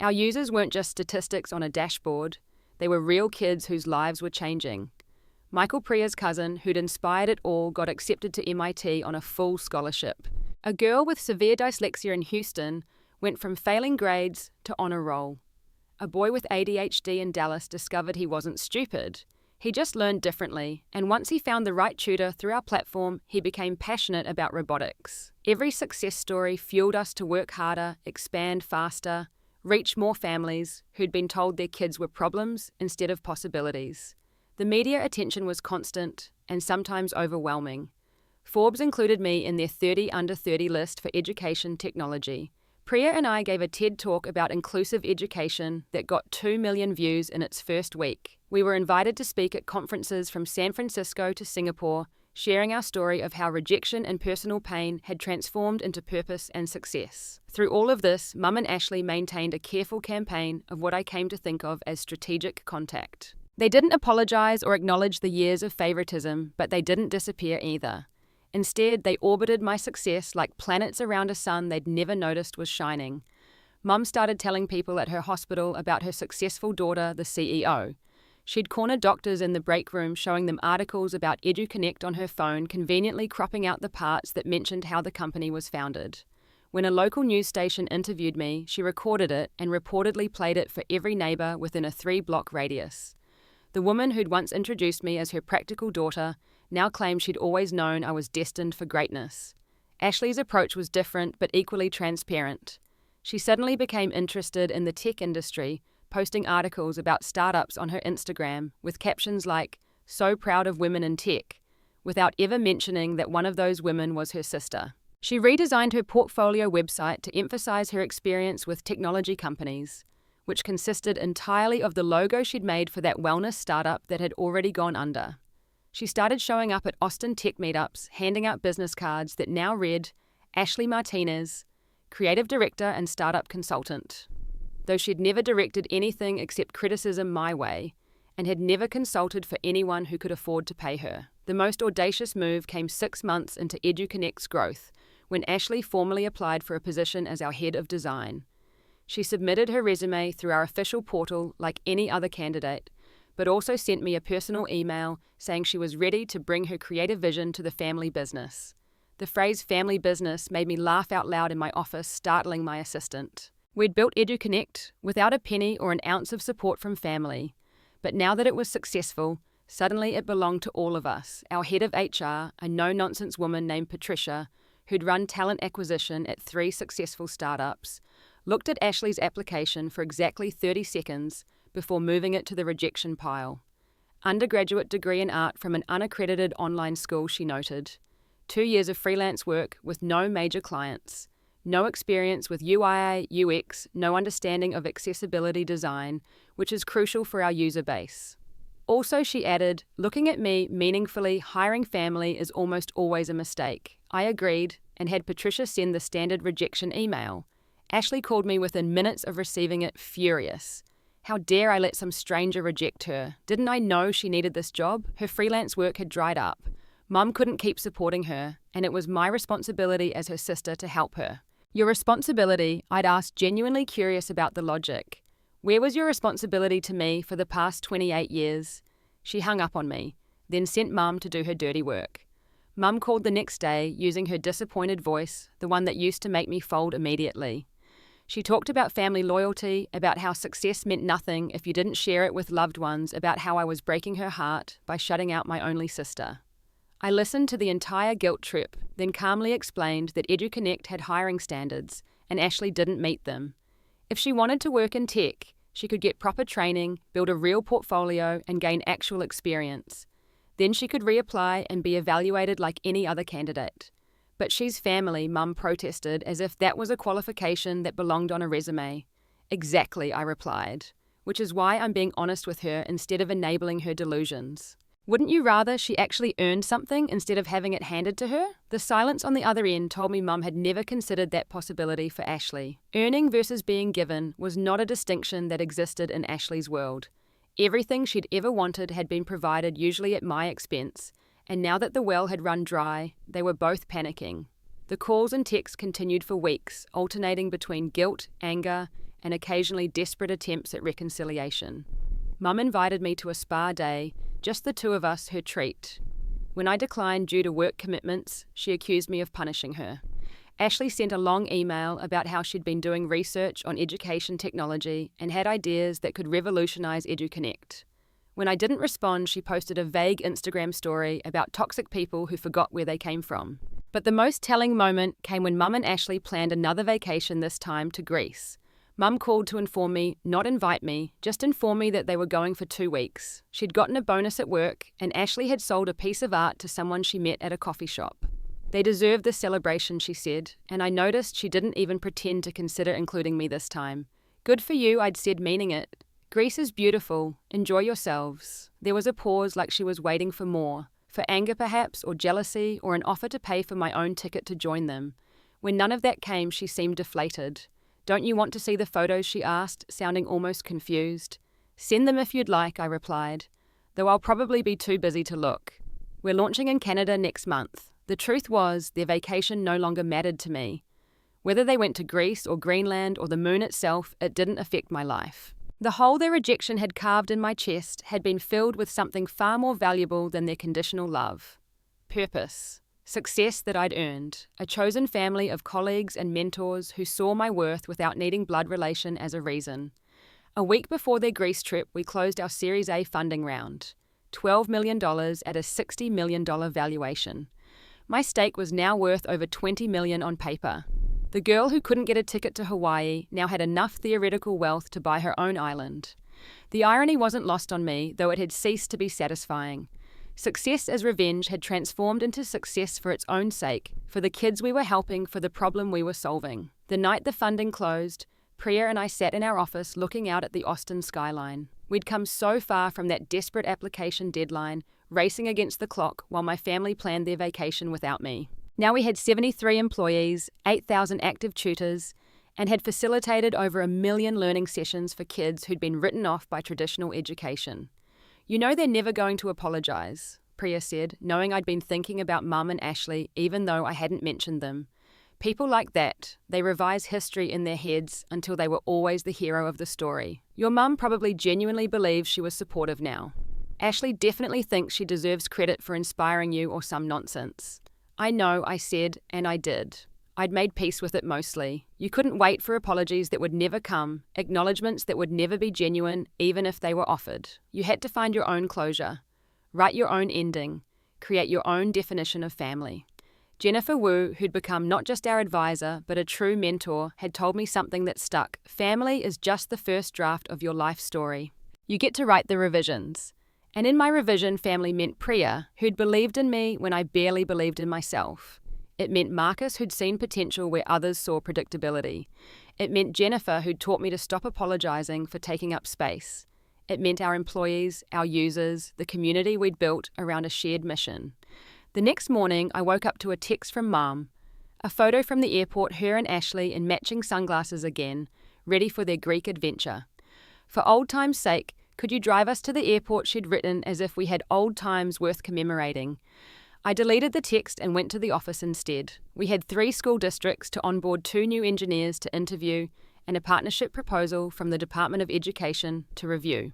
Our users weren't just statistics on a dashboard. They were real kids whose lives were changing. Michael Priya's cousin, who'd inspired it all, got accepted to MIT on a full scholarship. A girl with severe dyslexia in Houston went from failing grades to honor roll. A boy with ADHD in Dallas discovered he wasn't stupid. He just learned differently, and once he found the right tutor through our platform, he became passionate about robotics. Every success story fueled us to work harder, expand faster, reach more families who'd been told their kids were problems instead of possibilities. The media attention was constant and sometimes overwhelming. Forbes included me in their 30 under 30 list for education technology. Priya and I gave a TED talk about inclusive education that got 2 million views in its first week. We were invited to speak at conferences from San Francisco to Singapore, sharing our story of how rejection and personal pain had transformed into purpose and success. Through all of this, Mum and Ashley maintained a careful campaign of what I came to think of as strategic contact. They didn't apologize or acknowledge the years of favoritism, but they didn't disappear either. Instead, they orbited my success like planets around a sun they'd never noticed was shining. Mum started telling people at her hospital about her successful daughter, the CEO. She'd corner doctors in the break room, showing them articles about EduConnect on her phone, conveniently cropping out the parts that mentioned how the company was founded. When a local news station interviewed me, she recorded it and reportedly played it for every neighbor within a 3-block radius. The woman who'd once introduced me as her practical daughter now claimed she'd always known I was destined for greatness. Ashley's approach was different but equally transparent. She suddenly became interested in the tech industry, posting articles about startups on her Instagram with captions like, "So proud of women in tech," without ever mentioning that one of those women was her sister. She redesigned her portfolio website to emphasize her experience with technology companies, which consisted entirely of the logo she'd made for that wellness startup that had already gone under. She started showing up at Austin tech meetups, handing out business cards that now read, "Ashley Martinez, Creative Director and Startup Consultant." Though she'd never directed anything except criticism my way, and had never consulted for anyone who could afford to pay her. The most audacious move came 6 months into EduConnect's growth, when Ashley formally applied for a position as our head of design. She submitted her resume through our official portal like any other candidate, but also sent me a personal email saying she was ready to bring her creative vision to the family business. The phrase family business made me laugh out loud in my office, startling my assistant. We'd built EduConnect without a penny or an ounce of support from family, but now that it was successful, Suddenly it belonged to all of us. Our head of HR, a no-nonsense woman named Patricia, who'd run talent acquisition at 3 successful startups, looked at Ashley's application for exactly 30 seconds before moving it to the rejection pile. Undergraduate degree in art from an unaccredited online school, she noted. 2 years of freelance work with no major clients. No experience with UI, UX, no understanding of accessibility design, which is crucial for our user base. Also, she added, looking at me meaningfully, hiring family is almost always a mistake. I agreed and had Patricia send the standard rejection email. Ashley called me within minutes of receiving it, furious. How dare I let some stranger reject her? Didn't I know she needed this job? Her freelance work had dried up. Mum couldn't keep supporting her, and it was my responsibility as her sister to help her. Your responsibility? I'd asked, genuinely curious about the logic. Where was your responsibility to me for the past 28 years? She hung up on me, then sent Mum to do her dirty work. Mum called the next day, using her disappointed voice, the one that used to make me fold immediately. She talked about family loyalty, about how success meant nothing if you didn't share it with loved ones, about how I was breaking her heart by shutting out my only sister. I listened to the entire guilt trip, then calmly explained that EduConnect had hiring standards, and Ashley didn't meet them. If she wanted to work in tech, she could get proper training, build a real portfolio, and gain actual experience. Then she could reapply and be evaluated like any other candidate. But she's family, Mum protested, as if that was a qualification that belonged on a resume. Exactly, I replied, which is why I'm being honest with her instead of enabling her delusions. Wouldn't you rather she actually earned something instead of having it handed to her? The silence on the other end told me Mum had never considered that possibility for Ashley. Earning versus being given was not a distinction that existed in Ashley's world. Everything she'd ever wanted had been provided, usually at my expense, and now that the well had run dry, they were both panicking. The calls and texts continued for weeks, alternating between guilt, anger, and occasionally desperate attempts at reconciliation. Mum invited me to a spa day, just the two of us, her treat. When I declined due to work commitments, she accused me of punishing her. Ashley sent a long email about how she'd been doing research on education technology and had ideas that could revolutionize EduConnect. When I didn't respond, she posted a vague Instagram story about toxic people who forgot where they came from. But the most telling moment came when Mum and Ashley planned another vacation, this time to Greece. Mum called to inform me, not invite me, just inform me that they were going for 2 weeks. She'd gotten a bonus at work, and Ashley had sold a piece of art to someone she met at a coffee shop. They deserved this celebration, she said, and I noticed she didn't even pretend to consider including me this time. Good for you, I'd said, meaning it. Greece is beautiful. Enjoy yourselves. There was a pause, like she was waiting for more. For anger perhaps, or jealousy, or an offer to pay for my own ticket to join them. When none of that came, she seemed deflated. Don't you want to see the photos, she asked, sounding almost confused. Send them if you'd like, I replied, though I'll probably be too busy to look. We're launching in Canada next month. The truth was, their vacation no longer mattered to me. Whether they went to Greece or Greenland or the moon itself, it didn't affect my life. The hole their rejection had carved in my chest had been filled with something far more valuable than their conditional love. Purpose. Success that I'd earned. A chosen family of colleagues and mentors who saw my worth without needing blood relation as a reason. A week before their Greece trip, we closed our Series A funding round. $12 million at a $60 million valuation. My stake was now worth over $20 million on paper. The girl who couldn't get a ticket to Hawaii now had enough theoretical wealth to buy her own island. The irony wasn't lost on me, though it had ceased to be satisfying. Success as revenge had transformed into success for its own sake, for the kids we were helping, for the problem we were solving. The night the funding closed, Priya and I sat in our office looking out at the Austin skyline. We'd come so far from that desperate application deadline, racing against the clock while my family planned their vacation without me. Now we had 73 employees, 8,000 active tutors, and had facilitated over 1 million learning sessions for kids who'd been written off by traditional education. You know they're never going to apologize, Priya said, knowing I'd been thinking about Mum and Ashley even though I hadn't mentioned them. People like that, they revise history in their heads until they were always the hero of the story. Your mum probably genuinely believes she was supportive now. Ashley definitely thinks she deserves credit for inspiring you or some nonsense. I know, I said, and I did. I'd made peace with it mostly. You couldn't wait for apologies that would never come, acknowledgements that would never be genuine, even if they were offered. You had to find your own closure. Write your own ending. Create your own definition of family. Jennifer Wu, who'd become not just our advisor, but a true mentor, had told me something that stuck. Family is just the first draft of your life story. You get to write the revisions. And in my revision, family meant Priya, who'd believed in me when I barely believed in myself. It meant Marcus, who'd seen potential where others saw predictability. It meant Jennifer, who'd taught me to stop apologizing for taking up space. It meant our employees, our users, the community we'd built around a shared mission. The next morning, I woke up to a text from Mum. A photo from the airport, her and Ashley in matching sunglasses again, ready for their Greek adventure. For old time's sake, could you drive us to the airport, she'd written, as if we had old times worth commemorating. I deleted the text and went to the office instead. We had 3 school districts to onboard 2 new engineers to interview and a partnership proposal from the Department of Education to review.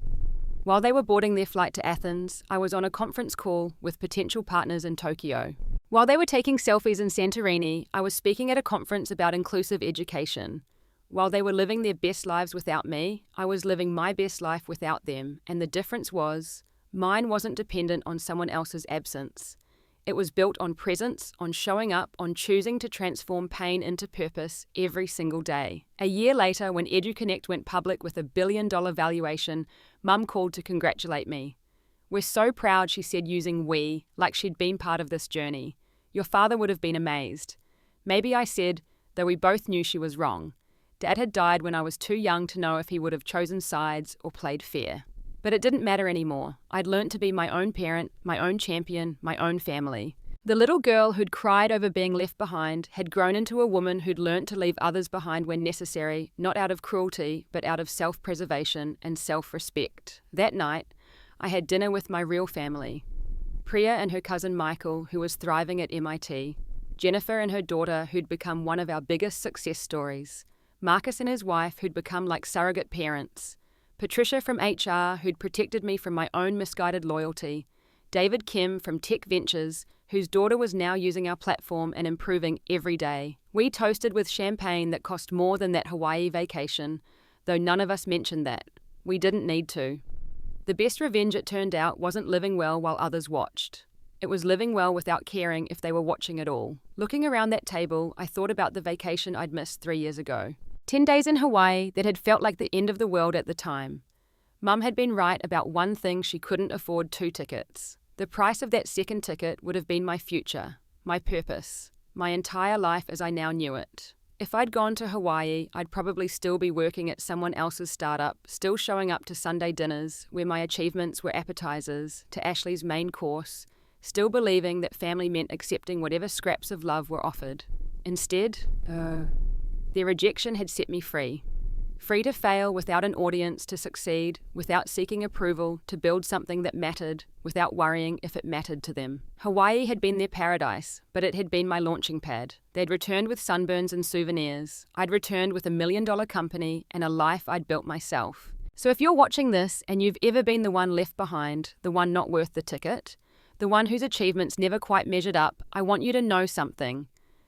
While they were boarding their flight to Athens, I was on a conference call with potential partners in Tokyo. While they were taking selfies in Santorini, I was speaking at a conference about inclusive education. While they were living their best lives without me, I was living my best life without them, and the difference was, mine wasn't dependent on someone else's absence. It was built on presence, on showing up, on choosing to transform pain into purpose every single day. A year later, when EduConnect went public with a $1 billion valuation, Mum called to congratulate me. We're so proud, she said, using we, like she'd been part of this journey. Your father would have been amazed. Maybe I said, though we both knew she was wrong. Dad had died when I was too young to know if he would have chosen sides or played fair. But it didn't matter anymore. I'd learnt to be my own parent, my own champion, my own family. The little girl who'd cried over being left behind had grown into a woman who'd learnt to leave others behind when necessary, not out of cruelty, but out of self-preservation and self-respect. That night, I had dinner with my real family. Priya and her cousin Michael, who was thriving at MIT. Jennifer and her daughter, who'd become one of our biggest success stories. Marcus and his wife, who'd become like surrogate parents. Patricia from HR, who'd protected me from my own misguided loyalty. David Kim from Tech Ventures, whose daughter was now using our platform and improving every day. We toasted with champagne that cost more than that Hawaii vacation, though none of us mentioned that. We didn't need to. The best revenge, it turned out, wasn't living well while others watched. It was living well without caring if they were watching at all. Looking around that table, I thought about the vacation I'd missed 3 years ago. 10 days in Hawaii that had felt like the end of the world at the time. Mum had been right about one thing: she couldn't afford 2 tickets. The price of that second ticket would have been my future, my purpose, my entire life as I now knew it. If I'd gone to Hawaii, I'd probably still be working at someone else's startup, still showing up to Sunday dinners where my achievements were appetizers, to Ashley's main course, still believing that family meant accepting whatever scraps of love were offered. Instead, their rejection had set me free. Free to fail without an audience, to succeed without seeking approval, to build something that mattered without worrying if it mattered to them. Hawaii had been their paradise, but it had been my launching pad. They'd returned with sunburns and souvenirs. I'd returned with $1 million company and a life I'd built myself. So if you're watching this and you've ever been the one left behind, the one not worth the ticket, the one whose achievements never quite measured up, I want you to know something.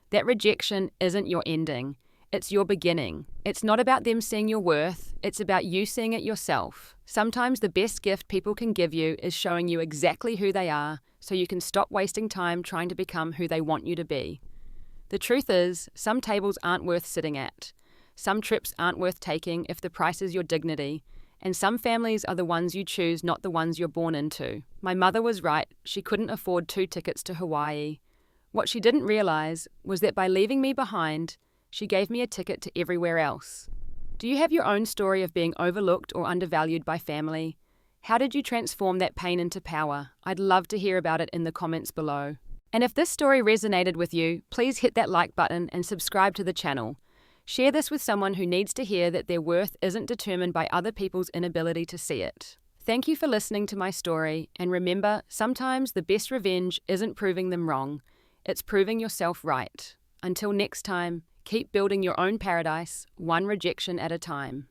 That rejection isn't your ending. It's your beginning. It's not about them seeing your worth, it's about you seeing it yourself. Sometimes the best gift people can give you is showing you exactly who they are, so you can stop wasting time trying to become who they want you to be. The truth is, some tables aren't worth sitting at. Some trips aren't worth taking if the price is your dignity. And some families are the ones you choose, not the ones you're born into. My mother was right. She couldn't afford 2 tickets to Hawaii. What she didn't realize was that by leaving me behind, she gave me a ticket to everywhere else. Do you have your own story of being overlooked or undervalued by family? How did you transform that pain into power? I'd love to hear about it in the comments below. And if this story resonated with you, please hit that like button and subscribe to the channel. Share this with someone who needs to hear that their worth isn't determined by other people's inability to see it. Thank you for listening to my story, and remember, sometimes the best revenge isn't proving them wrong, it's proving yourself right. Until next time, keep building your own paradise, one rejection at a time.